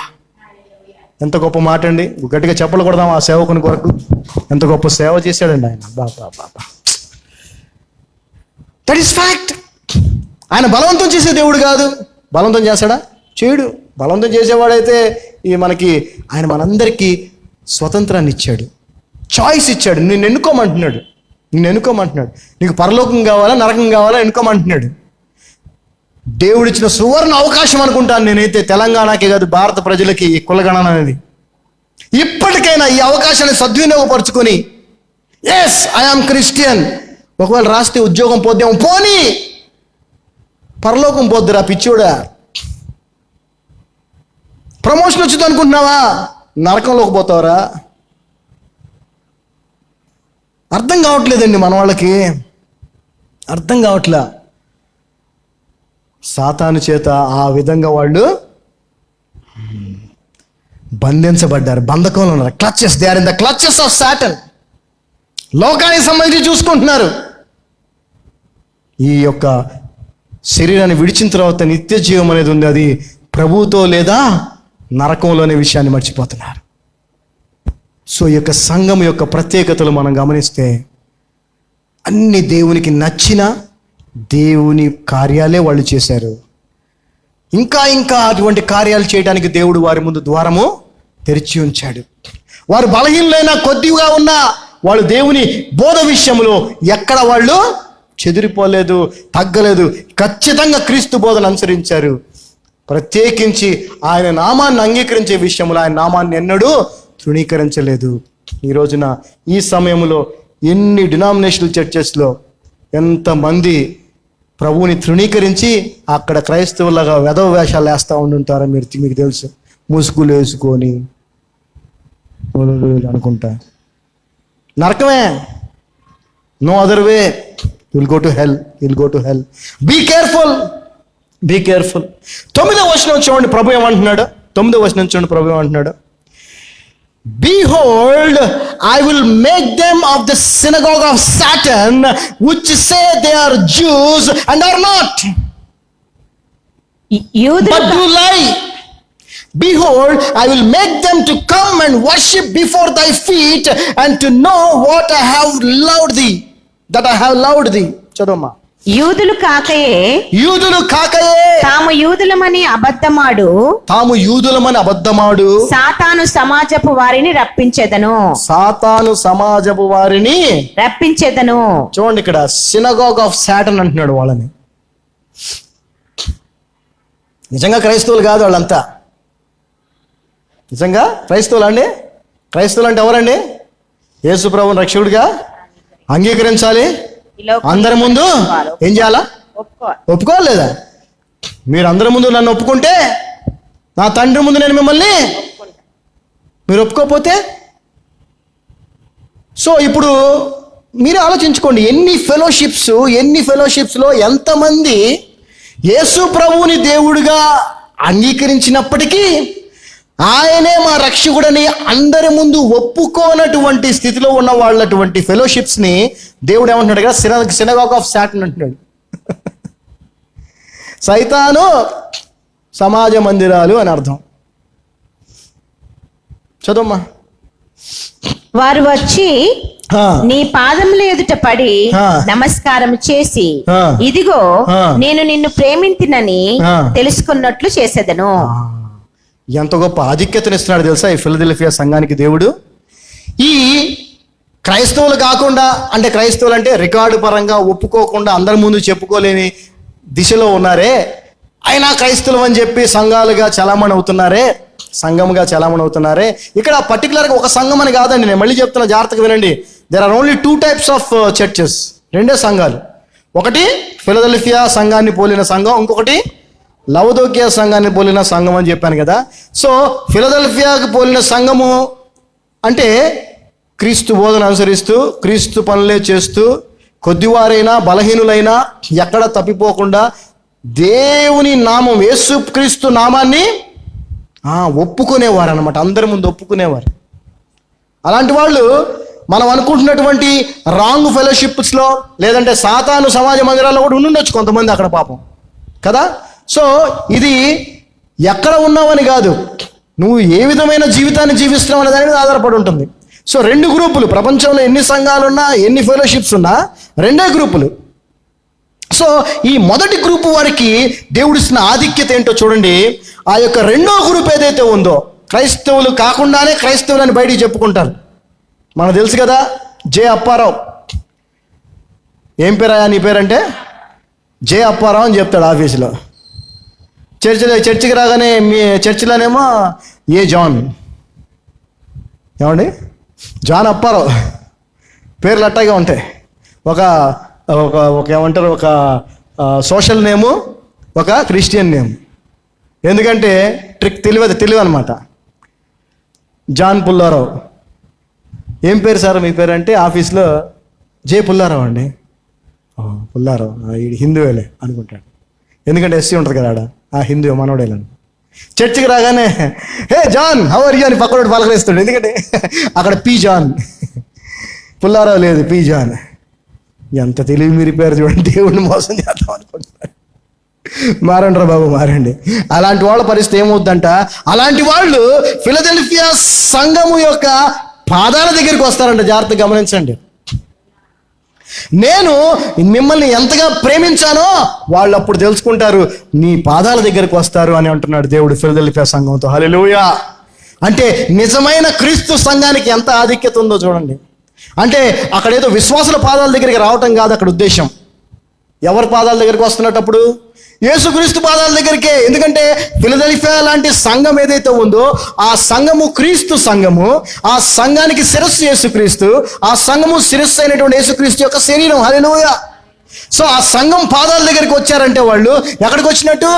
ఎంత గొప్ప మాట అండి. గట్టిగా చెప్పలు కొడదాం ఆ సేవకుని కొరకు. ఎంత గొప్ప సేవ చేశాడండి ఆయన. బాబా, దట్ ఈస్ ఫ్యాక్ట్. ఆయన బలవంతం చేసే దేవుడు కాదు. బలవంతం చేస్తాడా? చేయడు. బలవంతం చేసేవాడైతే మనకి ఆయన మనందరికీ స్వతంత్రాన్ని ఇచ్చాడు, చాయిస్ ఇచ్చాడు. నిన్ను ఎన్నుకోమంటున్నాడు. నీకు పరలోకం కావాలా, నరకం కావాలా, ఎన్నుకోమంటున్నాడు. దేవుడిచ్చిన సువర్ణ అవకాశం అనుకుంటాను నేనైతే, తెలంగాణకే కాదు భారత ప్రజలకి ఈ కులగణన అనేది. ఇప్పటికైనా ఈ అవకాశాన్ని సద్వినియోగపరుచుకొని, ఎస్ ఐఆమ్ క్రిస్టియన్, ఒకవేళ రాస్తే ఉద్యోగం పోద్దాం, పోనీ పరలోకం పోద్దురా పిచ్చోడా. ప్రమోషన్ వచ్చింది అనుకుంటున్నావా, నరకంలోకి పోతావరా. అర్థం కావట్లేదండి మన వాళ్ళకి, అర్థం కావట్లే. సాతాను చేత ఆ విధంగా వాళ్ళు బంధించబడ్డారు, బంధకంలో ఉన్నారు. Clutches, they are in the clutches of Satan. లోకానికి సంబంధించి చూసుకుంటున్నారు. ఈ యొక్క శరీరాన్ని విడిచిన తర్వాత నిత్య జీవం అనేది ఉంది, అది ప్రభువుతో లేదా నరకంలోనే విషయాన్ని మర్చిపోతున్నారు. సో ఈ యొక్క సంఘం యొక్క ప్రత్యేకతలు మనం గమనిస్తే, అన్ని దేవునికి నచ్చిన దేవుని కార్యాలే వాళ్ళు చేశారు. ఇంకా అటువంటి కార్యాలు చేయడానికి దేవుడు వారి ముందు ద్వారము తెరిచి ఉంచాడు. వారు బలహీనులైనా, కొద్దిగా ఉన్నా, వాళ్ళు దేవుని బోధ విషయంలో ఎక్కడ వాళ్ళు చెదిరిపోలేదు, తగ్గలేదు. ఖచ్చితంగా క్రీస్తు బోధన అనుసరించారు. ప్రత్యేకించి ఆయన నామాన్ని అంగీకరించే విషయంలో ఆయన నామాన్ని ఎన్నడూ తృణీకరించలేదు. ఈ రోజున ఈ సమయంలో ఎన్ని డినామినేషనల్ చర్చెస్లో ఎంతమంది ప్రభువుని తృణీకరించి అక్కడ క్రైస్తవులాగా వెధవ వేషాలు వేస్తూ ఉండుంటారో మీకు తెలుసు. ముసుగులు వేసుకొని అనుకుంటా. నరకమే, no other way. Will go to hell. Be careful. 9వ వచనం చూడండి ప్రభు ఏమంటున్నాడు. 9వ వచనం చూడండి ప్రభు ఏమంటున్నాడు. Behold, I will make them of the synagogue of Satan, which say they are Jews and are not, but do lie. Behold, I will make them to come and worship before thy feet, and to know what I have loved thee. Chadoma. యూదులు కాకయే తాము యూదులమని అబద్ధమాడు సాతాను సమాజపు వారిని రప్పించెదను. చూడండి, ఇక్కడ synagogue of Satan అంటున్నాడు వాళ్ళని. నిజంగా క్రైస్తవులు కాదు వాళ్ళంతా. నిజంగా క్రైస్తవులు అండి. క్రైస్తవులు అంటే ఎవరండి? యేసు ప్రభువుని రక్షకుడిగా అంగీకరించాలి. అందరి ముందు ఏం చేయాలా? ఒప్పుకోలేదా? మీరు అందరి ముందు నన్ను ఒప్పుకుంటే నా తండ్రి ముందు నేను మిమ్మల్ని, మీరు ఒప్పుకోకపోతే. సో ఇప్పుడు మీరు ఆలోచించుకోండి, ఎన్ని ఫెలోషిప్స్లో ఎంతమంది యేసు ప్రభువుని దేవుడిగా అంగీకరించినప్పటికీ ఆయనే మా రక్షకుడని అందరి ముందు ఒప్పుకోనటువంటి స్థితిలో ఉన్న వాళ్ళటువంటి ఫెలోషిప్స్ని దేవుడు ఏమంటున్నాడు కదా, సినగాగ్ ఆఫ్ సాటన్ అంటున్నాడు. సైతాను సమాజ మందిరాలు అని అర్థం. చదవమ్మా. వారు వచ్చి నీ పాదముల ఎదుట పడి నమస్కారం చేసి, ఇదిగో నేను నిన్ను ప్రేమింతినని తెలుసుకున్నట్లు చేసేదను. ఎంత గొప్ప ఆధిక్యతనిస్తున్నాడు తెలుసా ఈ ఫిలదెల్ఫియా సంఘానికి దేవుడు. ఈ క్రైస్తవులు కాకుండా, అంటే క్రైస్తవులు అంటే రికార్డు పరంగా ఒప్పుకోకుండా అందరి ముందు చెప్పుకోలేని దిశలో ఉన్నారే, అయినా క్రైస్తవులు అని చెప్పి సంఘాలుగా చలామణి అవుతున్నారే, సంఘంగా చలామణి అవుతున్నారే. ఇక్కడ పర్టికులర్గా ఒక సంఘం అని కాదండి, నేను మళ్ళీ చెప్తున్నా, జాగ్రత్తగా వినండి. There are only 2 types of churches. 2 సంఘాలు. ఒకటి ఫిలదెల్ఫియా సంఘాన్ని పోలిన సంఘం, ఇంకొకటి లవదోకియా సంఘాన్ని పోలిన సంఘం అని చెప్పాను కదా. సో ఫిలదెల్ఫియాకి పోలిన సంఘము అంటే క్రీస్తు బోధన అనుసరిస్తూ, క్రీస్తు పనులే చేస్తూ, కొద్దివారైనా బలహీనులైనా ఎక్కడ తప్పిపోకుండా దేవుని నామం, యేసు క్రీస్తు నామాన్ని ఒప్పుకునేవారు అనమాట, అందరి ముందు ఒప్పుకునేవారు. అలాంటి వాళ్ళు మనం అనుకుంటున్నటువంటి రాంగ్ ఫెలోషిప్స్లో, లేదంటే సాతాను సమాజ మందిరాల్లో కూడా ఉండుండొచ్చు కొంతమంది అక్కడ, పాపం కదా. సో ఇది ఎక్కడ ఉన్నావని కాదు, నువ్వు ఏ విధమైన జీవితాన్ని జీవిస్తున్నావు అనే దాని మీద ఆధారపడి ఉంటుంది. సో 2 గ్రూపులు, ప్రపంచంలో ఎన్ని సంఘాలున్నా, ఎన్ని ఫెలోషిప్స్ ఉన్నా 2 గ్రూపులు. సో ఈ మొదటి గ్రూపు వారికి దేవుడిస్తున్న ఆధిక్యత ఏంటో చూడండి. ఆ యొక్క 2వ గ్రూప్ ఏదైతే ఉందో, క్రైస్తవులు కాకుండానే క్రైస్తవులని బయటికి చెప్పుకుంటారు. మనకు తెలుసు కదా, జే అప్పారావు. ఏం పేరాయా నీ పేరంటే? జే అప్పారావు అని చెప్తాడు ఆఫీసులో. చర్చికి రాగానే మీ చర్చిలోనేమో ఏ జాన్, ఏమండి జాన్ అప్పారావు, పేర్లు అట్టాగే ఉంటాయి. ఒక ఏమంటారు, ఒక సోషల్ నేము, ఒక క్రిస్టియన్ నేమ్. ఎందుకంటే తెలివి అనమాట. జాన్ పుల్లారావు. ఏం పేరు సార్ మీ పేరు అంటే ఆఫీస్లో జే పుల్లారావు అండి. పుల్లారావు హిందువేలే అనుకుంటాడు, ఎందుకంటే ఎస్సీ ఉంటుంది కదా ఆడ, హిందూ మనోడేలని. చర్చికి రాగానే హే జాన్ హౌ ఆర్ యు అని పక్కనోడు పలకరిస్తాడు, ఎందుకంటే అక్కడ పి జాన్, పుల్లారావు లేదు, పి జాన్. ఎంత తెలివి మీరు పేరు చూడండి, దేవుడిని మోసం చేద్దాం అనుకుంటున్నారు. మారండి రా బాబు, మారండి. అలాంటి వాళ్ళ పరిస్థితి ఏమవుద్దంట, అలాంటి వాళ్ళు ఫిలదెల్ఫియా సంఘము యొక్క పాదాల దగ్గరికి వస్తారంట. జాగ్రత్తగా గమనించండి. నేను మిమ్మల్ని ఎంతగా ప్రేమించానో వాళ్ళు అప్పుడు తెలుసుకుంటారు, నీ పాదాల దగ్గరికి వస్తారు అని అంటున్నాడు దేవుడు ఫిలదెల్ఫియా సంఘంతో. హల్లెలూయా. అంటే నిజమైన క్రీస్తు సంఘానికి ఎంత ఆధిక్యత ఉందో చూడండి. అంటే అక్కడ ఏదో విశ్వాసుల పాదాల దగ్గరికి రావటం కాదు అక్కడ ఉద్దేశం. ఎవరి పాదాల దగ్గరికి వస్తున్నప్పుడు? యేసుక్రీస్తు పాదాల దగ్గరికే. ఎందుకంటే ఫిలదెల్ఫియా లాంటి సంఘం ఏదైతే ఉందో ఆ సంఘము క్రీస్తు సంఘము, ఆ సంఘానికి శిరస్సు యేసుక్రీస్తు, ఆ సంఘము శిరస్సు అయినటువంటి యేసుక్రీస్తు యొక్క శరీరం. హల్లెలూయా. సో ఆ సంఘం పాదాల దగ్గరికి వచ్చారంటే వాళ్ళు ఎక్కడికి వచ్చినట్టు?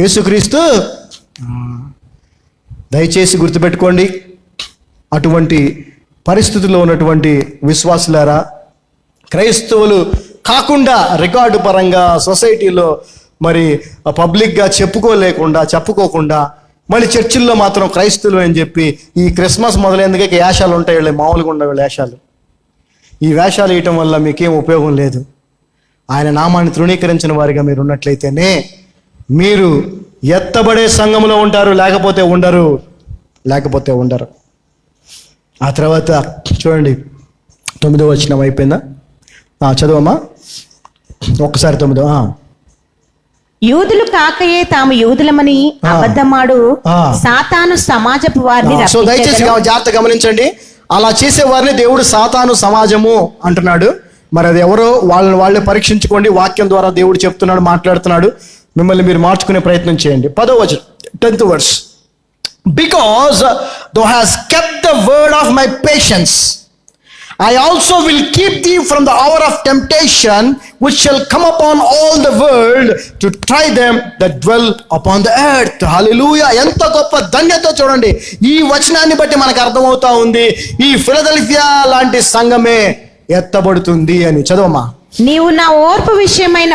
యేసుక్రీస్తు. దయచేసి గుర్తుపెట్టుకోండి, అటువంటి పరిస్థితుల్లో ఉన్నటువంటి విశ్వాసులారా, క్రైస్తవులు కాకుండా రికార్డు పరంగా సొసైటీలో మరి పబ్లిక్గా చెప్పుకోకుండా మళ్ళీ చర్చిల్లో మాత్రం క్రైస్తవులు అని చెప్పి ఈ క్రిస్మస్ మొదలైందుకే వేషాలు ఉంటాయి, వీళ్ళు మామూలుగా ఉండవు వేషాలు. ఈ వేషాలు వేయటం వల్ల మీకేం ఉపయోగం లేదు. ఆయన నామాన్ని తృణీకరించిన వారిగా మీరు ఉన్నట్లయితేనే మీరు ఎత్తబడే సంఘంలో ఉంటారు, లేకపోతే ఉండరు. ఆ తర్వాత చూడండి, 9వ వచనం అయిపోయిందా? చదవమ్మా ఒక్కసారి. 9వ యూదులు కాకయే తాము యూదులమని అబద్ధమాడు సాతాను సమాజపు వారిని సో దయచేసి జాగ్రత్త గమనించండి. అలా చేసే వారిని దేవుడు సాతాను సమాజము అంటున్నాడు. మరి అది ఎవరో వాళ్ళే పరీక్షించుకోండి. వాక్యం ద్వారా దేవుడు చెప్తున్నాడు, మాట్లాడుతున్నాడు. మిమ్మల్ని మీరు మార్చుకునే ప్రయత్నం చేయండి. 10వ వచనం 10th verse. Because thou hast kept the word of my patience, I also will keep thee from the hour of temptation, which shall come upon all the world to try them that dwell upon the earth. Hallelujah. ఎంత గొప్ప ధన్యత చూడండి. ఈ వచనాన్ని బట్టి మనకు అర్థమవుతా ఉంది, ఈ ఫిలదెల్ఫియా లాంటి సంఘమే ఎత్తబడుతుంది అని. చదవమ్మా. నీవు నా ఓర్పు విషయమైన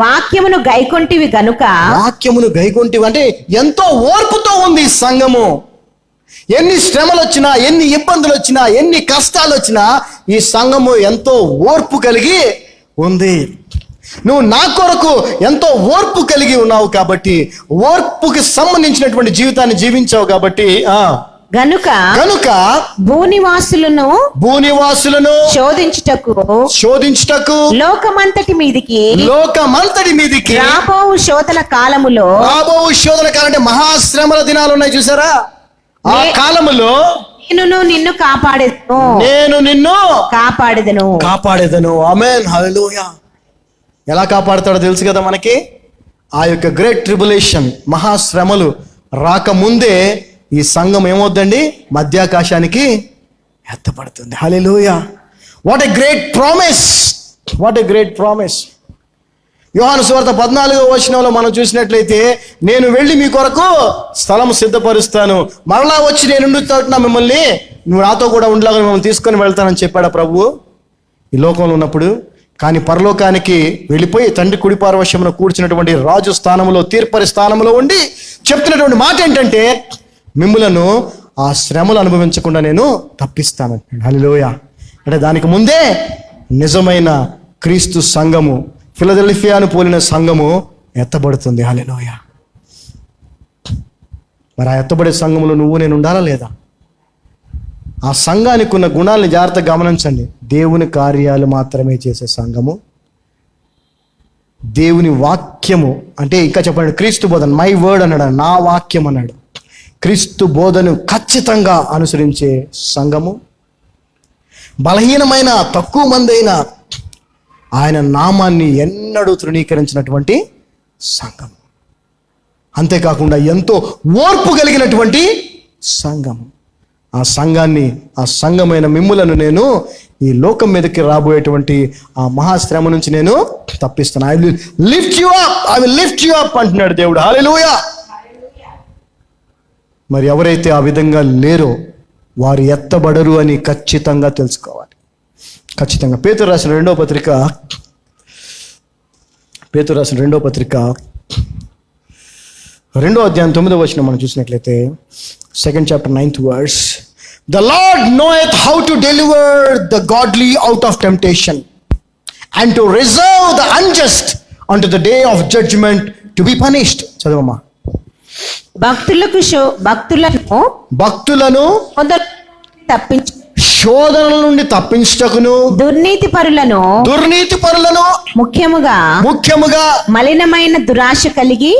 వాక్యమును గైకొంటివి గనుక. వాక్యమును గైకొంటివి అంటే ఎంతో ఓర్పుతో ఉంది ఈ సంఘము. ఎన్ని శ్రమలు వచ్చినా, ఎన్ని ఇబ్బందులు వచ్చినా, ఎన్ని కష్టాలు వచ్చినా ఈ సంఘము ఎంతో ఓర్పు కలిగి ఉంది. నువ్వు నా కొరకు ఎంతో ఓర్పు కలిగి ఉన్నావు కాబట్టి, ఓర్పుకి సంబంధించినటువంటి జీవితాన్ని జీవించావు కాబట్టి గనుక భూనివాసులను శోధించుటకు లోకమంతటి మీదికి రాబోవు శోధన కాలములో అంటే మహాశ్రమల దినాలు ఉన్నాయి చూసారా. ఆ కాలములో నేను నిన్ను కాపాడెదను. ఆమేన్. హల్లెలూయా. ఎలా కాపాడుతాడో తెలుసు కదా మనకి. ఆ యొక్క గ్రేట్ ట్రిబులేషన్, మహాశ్రమలు రాకముందే ఈ సంఘం ఏమవుద్దండి, మధ్యాకాశానికి ఎత్తపడుతుంది. Hallelujah. What a great promise, what a great promise. Yohanu సువార్త 14వ వచనంలో మనం చూసినట్లయితే, నేను వెళ్ళి మీ కొరకు స్థలం సిద్ధపరుస్తాను, మరలా వచ్చి నేను ఉండుతున్నా మిమ్మల్ని, నువ్వు నాతో కూడా ఉండలాగా మిమ్మల్ని తీసుకొని వెళ్తానని చెప్పాడు ప్రభువు ఈ లోకంలో ఉన్నప్పుడు. కానీ పరలోకానికి వెళ్ళిపోయి తండ్రి కుడి పార్శ్వమున కూర్చున్నటువంటి రాజు స్థానంలో, తీర్పరి స్థానంలో ఉండి చెప్తున్నటువంటి మాట ఏంటంటే, మిమ్ములను ఆ శ్రమలు అనుభవించకుండా నేను తప్పిస్తాను. హల్లెలూయా. అంటే దానికి ముందే నిజమైన క్రీస్తు సంఘము, ఫిలదెల్ఫియాను పోలిన సంఘము ఎత్తబడుతుంది. హల్లెలూయా. మరి ఆ ఎత్తబడే సంఘములో నువ్వు నేను ఉండాలా లేదా? ఆ సంఘానికి ఉన్న గుణాలని జాగ్రత్తగా గమనించండి. దేవుని కార్యాలు మాత్రమే చేసే సంఘము, దేవుని వాక్యము అంటే ఇంకా చెప్పండి, క్రీస్తు బోధన, మై వర్డ్ అన్నాడు, నా వాక్యం అన్నాడు. క్రీస్తు బోధను ఖచ్చితంగా అనుసరించే సంఘము, బలహీనమైన తక్కువ మంది అయినా ఆయన నామాన్ని ఎన్నడూ తృణీకరించినటువంటి సంఘము, అంతేకాకుండా ఎంతో ఓర్పు కలిగినటువంటి సంఘము. ఆ సంఘాన్ని, ఆ సంఘమైన మిమ్ములను నేను ఈ లోకం మీదకి రాబోయేటువంటి ఆ మహాశ్రమ నుంచి నేను తప్పిస్తాను. I will lift you up, I will lift you up అంటున్నాడు దేవుడు. హల్లెలూయా. మరి ఎవరైతే ఆ విధంగా లేరో వారు ఎత్తబడరు అని ఖచ్చితంగా తెలుసుకోవాలి. ఖచ్చితంగా. పేతురు రాసిన రెండవ పత్రిక 2వ అధ్యాయం 9వ వచనం మనం చూసినట్లయితే, 2nd chapter 9th verse. The Lord knoweth how to deliver the godly out of temptation, and to reserve the unjust unto the day of judgment to be punished. చదవమ్మా. భక్తులను శోధనల నుండి తప్పించుటకును, దుర్నీతి పరులను ముఖ్యముగా మలినమైన దురాశ కలిగి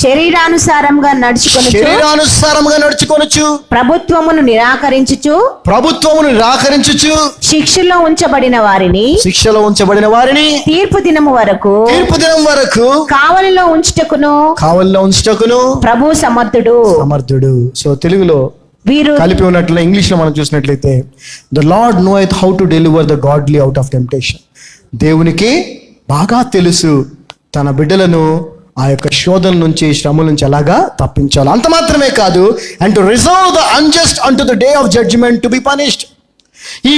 శరీరానుసారంగా నడుచుకొనుచు ప్రభుత్వమును నిరాకరించుచు శిక్షలో ఉంచబడిన వారిని తీర్పు దినము వరకు కావలిలో ఉంచుటకును ప్రభు సమర్థుడు. సో తెలుగులో వీరు కలిపి ఉన్నట్లు ఇంగ్లీష్ లో మనం చూసినట్లయితే, the Lord knoweth how to deliver the godly out of temptation. దేవునికి బాగా తెలుసు తన బిడ్డలను ఆ యొక్క శోధన నుంచి, శ్రమల నుంచి ఎలాగా తప్పించాలి. అంత మాత్రమే కాదు, and to reserve the unjust unto the day of judgment to be punished. ఈ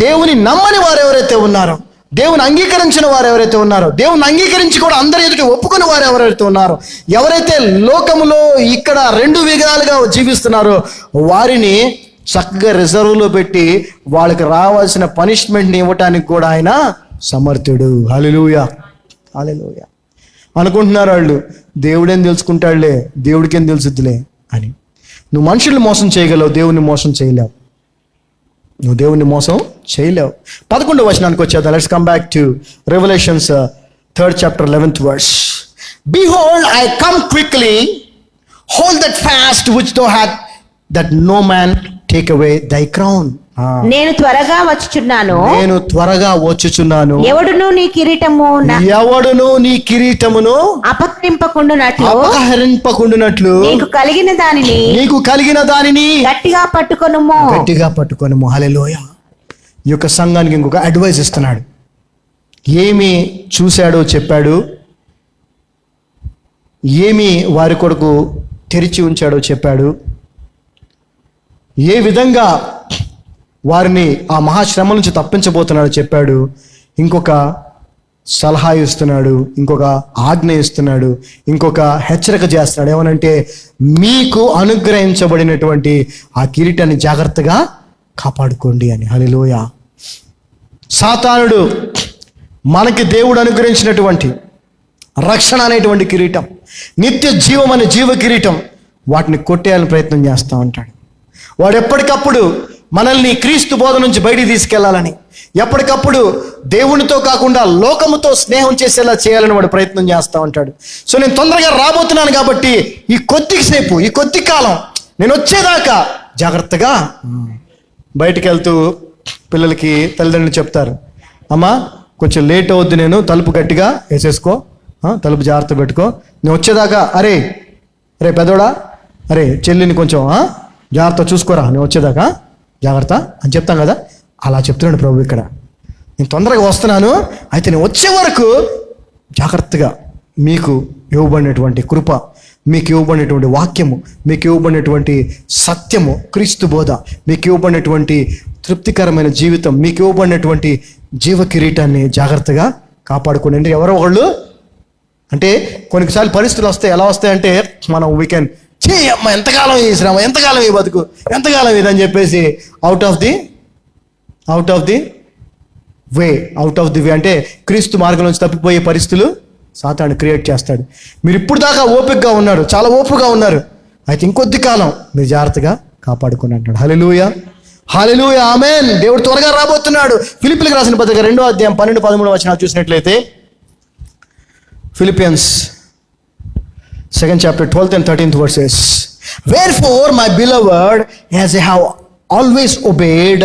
దేవుని నమ్మని వారు ఎవరైతే ఉన్నారో, దేవుని అంగీకరించిన వారు ఎవరైతే ఉన్నారో, దేవుని అంగీకరించి కూడా అందరి ఎదుట ఒప్పుకున్న వారు ఎవరైతే ఉన్నారో, ఎవరైతే లోకములో ఇక్కడ 2 విధాలుగా జీవిస్తున్నారో వారిని చక్కగా రిజర్వ్లో పెట్టి వాళ్ళకి రావాల్సిన పనిష్మెంట్ని ఇవ్వటానికి కూడా ఆయన సమర్థుడు. హల్లెలూయా. హల్లెలూయా. అనుకుంటున్నారు వాళ్ళు, దేవుడేం తెలుసుకుంటాడులే, దేవుడికేం తెలుసుద్దులే అని. నువ్వు మనుషుల్ని మోసం చేయగలవు, దేవుని మోసం చేయలేవు. నువ్వు దేవుణ్ణి మోసం చేయలేవు. 11వ వచనానికి వచ్చేద్దాం. Let's come back to revolutions 3rd chapter 11th verse. Behold, I come quickly, hold that fast which thou hast, that no man take away thy crown. నేను త్వరగా వచ్చుచున్నాను, నేను త్వరగా వచ్చుచున్నాను, ఎవడును నీ కిరీటము ఎవడును నీ కిరీటమును అపహరింపకుండునట్లు నీకు కలిగిన దానిని గట్టిగా పట్టుకొనుము. హల్లెలూయా. ఈ యొక్క సంఘానికి ఇంకొక అడ్వైస్ ఇస్తున్నాడు. ఏమి చూశాడో చెప్పాడు, ఏమి వారి కొరకు తెరిచి ఉంచాడో చెప్పాడు, ఏ విధంగా వారిని ఆ మహాశ్రమ నుంచి తప్పించబోతున్నాడో చెప్పాడు. ఇంకొక సలహా ఇస్తున్నాడు, ఇంకొక ఆజ్ఞ ఇస్తున్నాడు, ఇంకొక హెచ్చరిక చేస్తున్నాడు. ఏమనంటే, మీకు అనుగ్రహించబడినటువంటి ఆ కిరీటాన్ని జాగ్రత్తగా కాపాడుకోండి అని. హల్లెలూయా. సాతానుడు మనకి దేవుడు అనుగ్రహించినటువంటి రక్షణ అనేటువంటి కిరీటం, నిత్య జీవం అనే జీవ కిరీటం, వాటిని కొట్టేయాలని ప్రయత్నం చేస్తూ ఉంటాడు. వాడు ఎప్పటికప్పుడు మనల్ని క్రీస్తు బోధ నుంచి బయటికి తీసుకెళ్లాలని, ఎప్పటికప్పుడు దేవునితో కాకుండా లోకముతో స్నేహం చేసేలా చేయాలని వాడు ప్రయత్నం చేస్తూ ఉంటాడు. సో నేను తొందరగా రాబోతున్నాను కాబట్టి ఈ కొద్ది కాలం నేను వచ్చేదాకా జాగ్రత్తగా బయటికి వెళ్తూ పిల్లలకి తల్లిదండ్రులు చెప్తారు, అమ్మా కొంచెం లేట్ అవుద్ది, నేను తలుపు గట్టిగా వేసేసుకో, తలుపు జాగ్రత్త పెట్టుకో, నేను వచ్చేదాకా అరే పెదోడా, అరే చెల్లిని కొంచెం జాగ్రత్త చూసుకోరా, నేను వచ్చేదాకా జాగ్రత్త అని చెప్తాం కదా. అలా చెప్తున్నాడు ప్రభు ఇక్కడ. నేను తొందరగా వస్తున్నాను, అయితే నేను వచ్చే వరకు జాగ్రత్తగా మీకు ఇవ్వబడినటువంటి కృప, మీకు ఇవ్వబడినటువంటి వాక్యము, మీకు ఇవ్వబడినటువంటి సత్యము, క్రీస్తు బోధ, మీకు ఇవ్వబడినటువంటి తృప్తికరమైన జీవితం, మీకు ఇవ్వబడినటువంటి జీవ కిరీటాన్ని జాగ్రత్తగా కాపాడుకోండి. ఎవరో ఒకళ్ళు అంటే కొన్నిసార్లు పరిస్థితులు వస్తాయి. ఎలా వస్తాయంటే, మనం వీకెండ్ అమ్మ ఎంతకాలం ఈ శ్రమ, ఎంతకాలం ఈ బతుకు, ఎంతకాలం ఇదని చెప్పేసి అవుట్ ఆఫ్ ది వే అంటే క్రీస్తు మార్గం నుంచి తప్పిపోయే పరిస్థితులు సాతాను క్రియేట్ చేస్తాడు. మీరు ఇప్పుడు దాకా ఓపికగా ఉన్నారు, చాలా ఓపికగా ఉన్నారు, అయితే ఇంకొద్ది కాలం మీరు జాగ్రత్తగా కాపాడుకుని అంటాడు. హల్లెలూయా, హల్లెలూయా, ఆమేన్. దేవుడు త్వరగా రాబోతున్నాడు. ఫిలిప్పీయులకు రాసిన పత్రిక 2వ అధ్యాయం 12-13 వచనాలు చూసినట్లయితే, Philippians 2nd chapter 12th and 13th verses. Wherefore, my beloved, as I have always obeyed,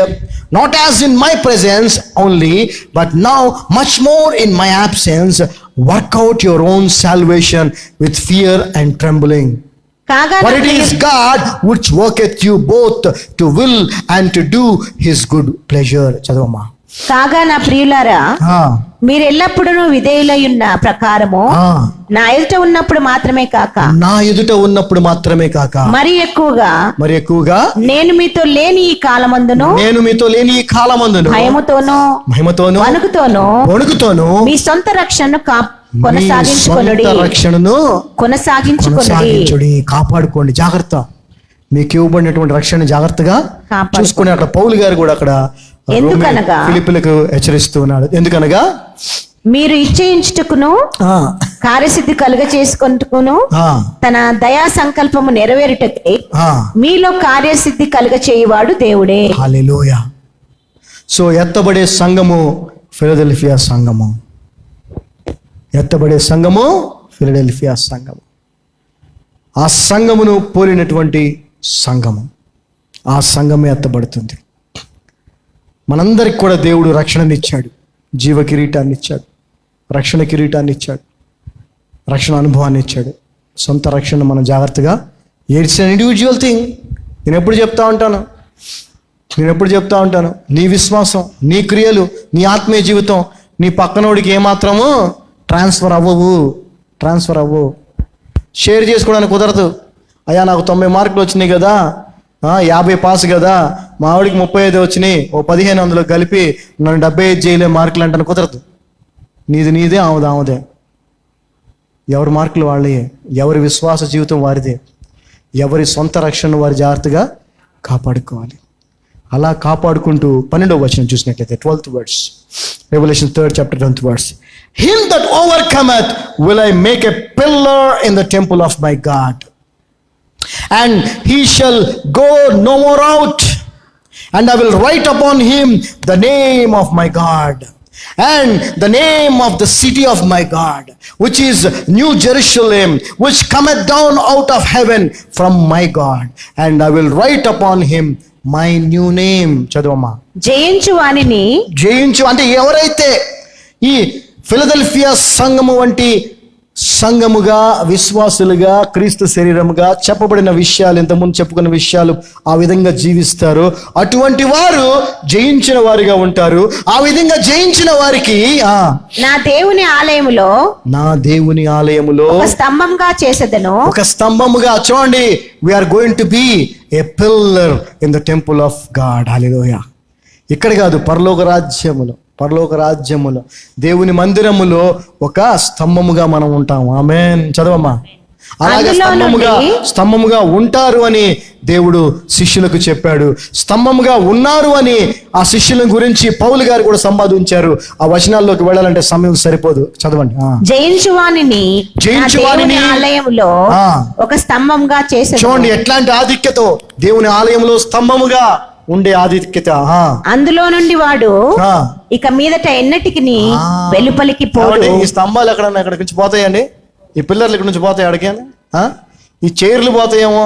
not as in my presence only, but now much more in my absence, work out your own salvation with fear and trembling. For it is God which worketh you both to will and to do his good pleasure. చదవమ్మా. కాగా నా ప్రియులారా, మీరు ఎల్లప్పుడూ విధేయులై ఉన్న ప్రకారము నా ఎదుట ఉన్నప్పుడు మాత్రమే కాక మరి ఎక్కువగా నేను మీతో లేని ఈ కాలమందును మహిమతోను వణుకుతోను మీ సొంత రక్షణను కొనసాగించుకొనుడి. కాపాడుకోండి, జాగ్రత్త. మీకు ఇవ్వబడినటువంటి రక్షణ జాగ్రత్తగా చూసుకుని. అక్కడ పౌలు గారు కూడా అక్కడ ఫిలిప్పీయులకు హెచ్చరిస్తూ ఉన్నాడు. ఎందుకనగా మీరు ఇచ్చేయించుటకును కార్యసిద్ధి కలుగ చేసుకొనుటకును తన దయా సంకల్పము నెరవేరుటకై మీలో కార్యసిద్ధి కలుగ చేయువాడు దేవుడే. హల్లెలూయా. సో ఎత్తబడే సంఘము ఫిలదెల్ఫియా సంఘము, ఎత్తబడే సంఘము ఫిలదెల్ఫియా సంఘము, ఆ సంఘమును పోలినటువంటి సంఘము, ఆ సంఘమే ఎత్తబడుతుంది. మనందరికి కూడా దేవుడు రక్షణని ఇచ్చాడు, జీవ కిరీటాన్ని ఇచ్చాడు, రక్షణ కిరీటాన్ని ఇచ్చాడు, రక్షణ అనుభవాన్ని ఇచ్చాడు. సొంత రక్షణ మనం జాగ్రత్తగా, ఇట్స్ అన్ ఇండివిజువల్ థింగ్. నేను ఎప్పుడు చెప్తా ఉంటాను, నీ విశ్వాసం, నీ క్రియలు, నీ ఆత్మీయ జీవితం నీ పక్కనోడికి ఏమాత్రము ట్రాన్స్ఫర్ అవ్వవు. షేర్ చేసుకోవడానికి కుదరదు. అయ్యా నాకు 90 మార్కులు వచ్చినాయి కదా, 50 పాస్ కదా, మా ఆవిడికి 35 వచ్చినాయి, ఓ 15 అందులో కలిపి నన్ను 75 చేయలే మార్కులు అంటాను, కుదరదు. నీదే ఆమెదే. ఎవరి మార్కులు వాళ్ళే, ఎవరి విశ్వాస జీవితం వారిదే, ఎవరి సొంత రక్షణను వారి జాగ్రత్తగా కాపాడుకోవాలి. అలా కాపాడుకుంటూ 12వ వచనం చూసినట్లయితే 12th verse, Revelation 3rd chapter 10th verse. Him that overcometh will I make a pillar in the temple of my God, and he shall go no more out, And I will write upon him the name of my God, and the name of the city of my God, which is New Jerusalem, which cometh down out of heaven from my God. And I will write upon him my new name. చదవమ్మా. జయించు వానిని, జయించు అంటే ఎవరైతే ఈ ఫిలదెల్ఫియా సంఘము వంటి సంఘముగా, విశ్వాసులుగా, క్రీస్తు శరీరముగా చెప్పబడిన విషయాలు, ఇంతకుముందు చెప్పుకున్న విషయాలు ఆ విధంగా జీవిస్తారో అటువంటి వారు జయించిన వారిగా ఉంటారు. ఆ విధంగా జయించిన వారికి నా దేవుని ఆలయములో ఒక స్తంభంగా చేసేదను. ఒక స్తంభముగా. చూడండి, we are going to be a pillar in the temple of God. Hallelujah. ఇక్కడ కాదు, పరలోక రాజ్యములో దేవుని మందిరములో ఒక స్తంభముగా మనం ఉంటాము. ఆమేన్. చదవమ్మా. అలాగే స్తంభముగా ఉంటారు అని దేవుడు శిష్యులకు చెప్పాడు. స్తంభముగా ఉన్నారు అని ఆ శిష్యుల గురించి పౌలు గారు కూడా సంపాదించారు. ఆ వచనాల్లోకి వెళ్ళాలంటే సమయం సరిపోదు. చదవండి. జయించు వానిని ఆలయంలో ఒక స్తంభంగా చేసేదను. చూడండి ఎట్లాంటి ఆధిక్యత, దేవుని ఆలయంలో స్తంభముగా ఉండే ఆధిక్యత. అందులో నుండి వాడు ఇక మీదట ఎన్నటికి వెలుపలికి పోడు. ఈ స్తంభాలు ఎక్కడి నుంచి పోతాయండి? ఈ పిల్లర్లు ఇక్కడ నుంచి పోతాయి అడిగాను. ఈ చైర్లు పోతాయేమో.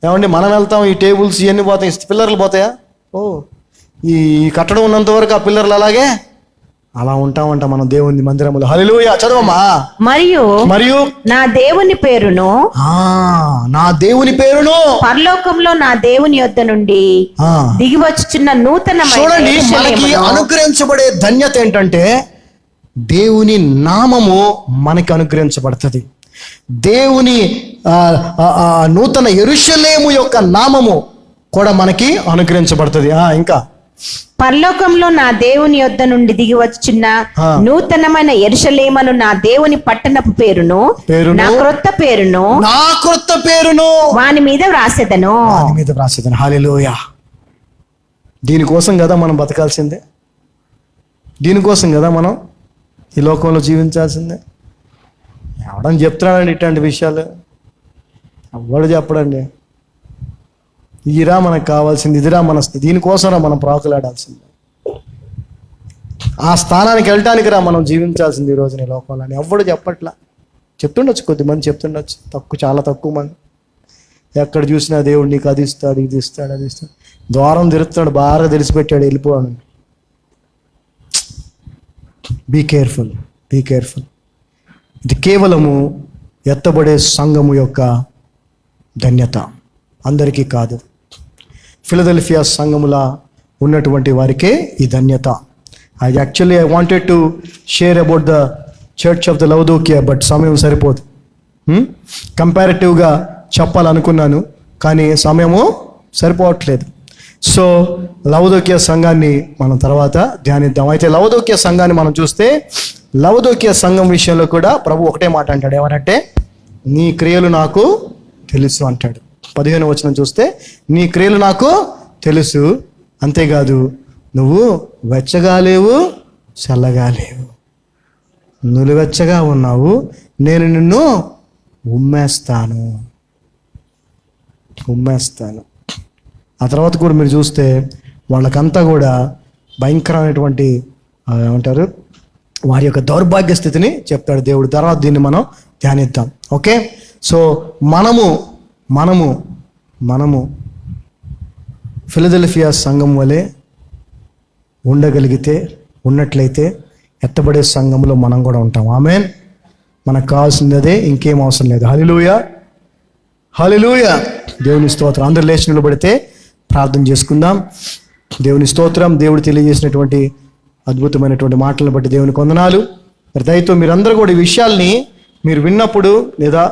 ఏమండి, మనం వెళ్తాం, ఈ టేబుల్స్ ఇవన్నీ పోతాయి, పిల్లర్లు పోతాయా? ఈ కట్టడం ఉన్నంత వరకు ఆ పిల్లర్లు అలాగే అలా ఉంటామంట మనం దేవుని మందిరములో. హల్లెలూయా. చదవమ్మా. మరియు నా దేవుని పేరును పరలోకంలో నా దేవుని యొద్ద నుండి దిగి వచ్చుచున్న నూతనమైన. చూడండి, మనకి అనుగ్రహించబడే ధన్యత ఏంటంటే దేవుని నామము మనకి అనుగ్రహించబడుతుంది. దేవుని నూతన యెరూషలేము యొక్క నామము కూడా మనకి అనుగ్రహించబడుతుంది. ఇంకా పరలోకంలో నా దేవుని యొద్ద నుండి దిగి వచ్చుచున్న నూతనమైన యెరూషలేమును నా దేవుని పట్టణపు పేరును నా క్రొత్త పేరును వాని మీద వ్రాసేదను. హల్లెలూయా. దీనికోసం కదా మనం బతకాల్సిందే, దీనికోసం కదా మనం ఈ లోకంలో జీవించాల్సిందే. ఎవడని చెప్తున్నాడండి ఇట్లాంటి విషయాలు? ఎవడు చెప్పడండి. ఇదిరా మనకు కావాల్సింది, ఇదిరా మన దీనికోసం మనం ప్రాకులాడాల్సింది. ఆ స్థానానికి వెళ్ళటానికి మనం జీవించాల్సింది ఈ రోజున ఈ లోకంలో అని ఎవడు చెప్పట్లా. చెప్తుండొచ్చు, కొద్దిమంది చెప్తుండొచ్చు, చాలా తక్కువ మంది. ఎక్కడ చూసినా దేవుడు నీకు అది ఇస్తాడు, ఇది ఇస్తాడు, అది ఇస్తాడు, ద్వారం తెరుస్తాడు, బాగా తెలిసిపెట్టాడు, వెళ్ళిపోవాలని. Be careful. ఇది కేవలము ఎత్తబడే సంఘము యొక్క ధన్యత, అందరికీ కాదు. ఫిలదెల్ఫియా సంఘములా ఉన్నటువంటి వారికే ఈ ధన్యత. I wanted to share about the church of the Laodicea, but సమయం సరిపోదు. కంపారిటివ్గా చెప్పాలనుకున్నాను, కానీ సమయము సరిపోవట్లేదు. సో లవదోకియా సంఘాన్ని మనం తర్వాత ధ్యానిద్దాం. అయితే లవదోకియా సంఘాన్ని మనం చూస్తే, లవదోకియా సంఘం విషయంలో కూడా ప్రభు ఒకటే మాట అంటాడు. ఏమనంటే, నీ క్రియలు నాకు తెలుసు అంటాడు. 15వ వచనం చూస్తే, నీ క్రియలు నాకు తెలుసు, అంతేకాదు నువ్వు వెచ్చగా లేవు, చల్లగా లేవు, నులివెచ్చగా ఉన్నావు, నేను నిన్ను ఉమ్మేస్తాను. ఆ తర్వాత కూడా మీరు చూస్తే వాళ్ళకంతా కూడా భయంకరమైనటువంటి ఏమంటారు, వారి యొక్క దౌర్భాగ్య స్థితిని చెప్తాడు దేవుడు. తర్వాత దీన్ని మనం ధ్యానిద్దాం. ఓకే. సో మనము ఫిలదెల్ఫియా సంఘం వలె ఉన్నట్లయితే ఎత్తబడే సంఘంలో మనం కూడా ఉంటాం. ఆమేన్. మనకు కావాల్సింది అదే, ఇంకేం అవసరం లేదు. హల్లెలూయా. దేవుని స్తోత్రం. అందరు లేచి నిలబడితే ప్రార్థన చేసుకుందాం. దేవుని స్తోత్రం. దేవుడు తెలియజేసినటువంటి అద్భుతమైనటువంటి మాటలను బట్టి దేవునికి వందనాలు. మరి దయతో మీరందరూ కూడా ఈ విషయాల్ని మీరు విన్నప్పుడు, లేదా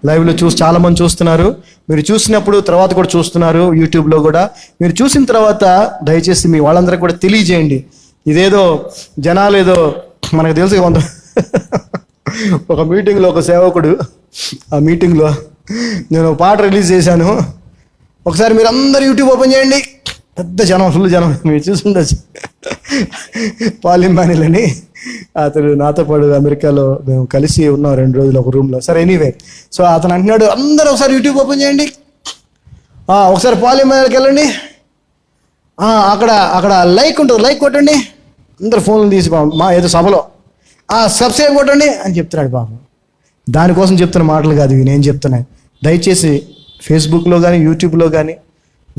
లైవ్లో చాలామంది చూస్తున్నారు, మీరు చూసినప్పుడు తర్వాత కూడా చూస్తున్నారు, యూట్యూబ్లో కూడా మీరు చూసిన తర్వాత దయచేసి మీ వాళ్ళందరికీ కూడా తెలియజేయండి. ఇదేదో జనాలు ఏదో మనకు తెలుసు. ఒక మీటింగ్లో ఒక సేవకుడు, ఆ మీటింగ్లో నేను పాట రిలీజ్ చేశాను. ఒకసారి మీరు అందరు యూట్యూబ్ ఓపెన్ చేయండి, పెద్ద జనం, ఫుల్ జనం, మీరు చూసుండొచ్చు. పాలింబానిల్ అని అతను నాతో పాటు అమెరికాలో మేము కలిసి ఉన్నాం 2 రోజులు ఒక రూమ్లో. సరే, ఎనీవే, సో అతను అంటున్నాడు, అందరూ ఒకసారి యూట్యూబ్ ఓపెన్ చేయండి, ఒకసారి పాలింబానిల్కి వెళ్ళండి, అక్కడ లైక్ ఉంటుంది, లైక్ కొట్టండి, అందరు ఫోన్లు తీసి మా ఏదో సభలో సబ్స్క్రైబ్ కొట్టండి అని చెప్తున్నాడు బాబు. దానికోసం చెప్తున్న మాటలు కాదు ఇవి, నేను చెప్తున్నాను. దయచేసి ఫేస్బుక్లో కానీ యూట్యూబ్లో కానీ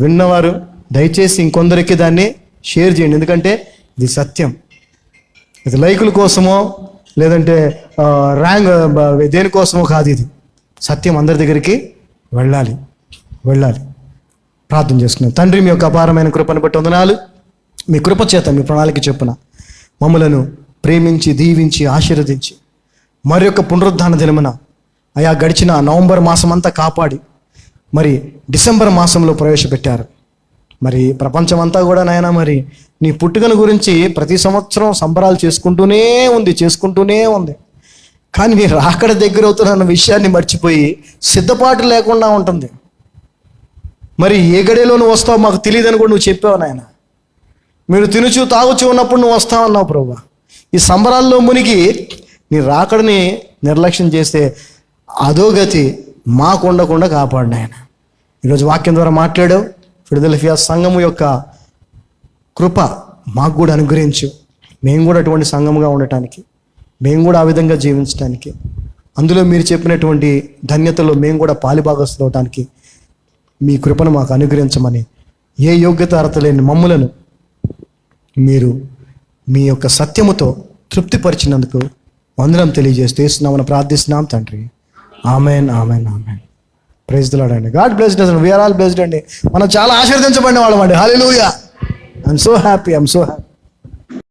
విన్నవారు దయచేసి ఇంకొందరికి దాన్ని షేర్ చేయండి. ఎందుకంటే ఇది సత్యం. ఇది లైకుల కోసమో లేదంటే ర్యాంక్ దేనికోసమో కాదు, ఇది సత్యం అందరి దగ్గరికి వెళ్ళాలి. ప్రార్థన చేసుకున్నాం. తండ్రి, మీ యొక్క అపారమైన కృపను బట్టి వందనాలు. మీ కృప చేత మీ ప్రణాళిక చొప్పున మమ్మలను ప్రేమించి దీవించి ఆశీర్వదించి మరి యొక్క పునరుద్ధాన దినమున అయా గడిచిన నవంబర్ మాసం అంతా కాపాడి మరి డిసెంబర్ మాసంలో ప్రవేశపెట్టారు. మరి ప్రపంచం అంతా కూడా నాయన మరి నీ పుట్టుకను గురించి ప్రతి సంవత్సరం సంబరాలు చేసుకుంటూనే ఉంది. కానీ మీరు రాకడ దగ్గర అవుతున్న విషయాన్ని మర్చిపోయి సిద్ధపాటు లేకుండా ఉంటుంది. మరి ఏ గడిలో నువ్వు వస్తావు మాకు తెలియదని కూడా నువ్వు చెప్పావు నాయన. మీరు తినుచు తాగుచు ఉన్నప్పుడు నువ్వు వస్తావు అన్నావు ప్రభువా. ఈ సంబరాల్లో మునిగి నీ రాకడని నిర్లక్ష్యం చేస్తే అధోగతి మాకు ఉండకుండా కాపాడు నాయన. ఈరోజు వాక్యం ద్వారా మాట్లాడావు. ఫిలదెల్ఫియా సంఘము యొక్క కృప మాకు కూడా అనుగ్రహించు. మేము కూడా అటువంటి సంఘముగా ఉండటానికి, మేము కూడా ఆ విధంగా జీవించడానికి, అందులో మీరు చెప్పినటువంటి ధన్యతలో మేము కూడా పాలిభాగస్తులు అవటానికి మీ కృపను మాకు అనుగ్రహించమని, ఏ యోగ్యత అర్హత లేని మమ్ములను మీరు మీ యొక్క సత్యముతో తృప్తిపరిచినందుకు వందనం తెలియజేస్తూ యేసునామమున ప్రార్థిస్తున్నాం తండ్రి. ఆమెన్. ప్రైజ్ ది లార్డ్ అండి. God blessed us. We are all blessed అండి. మనం చాలా ఆశీర్వదించబడిన వాళ్ళం అండి. హల్లెలూయా. I'm so happy.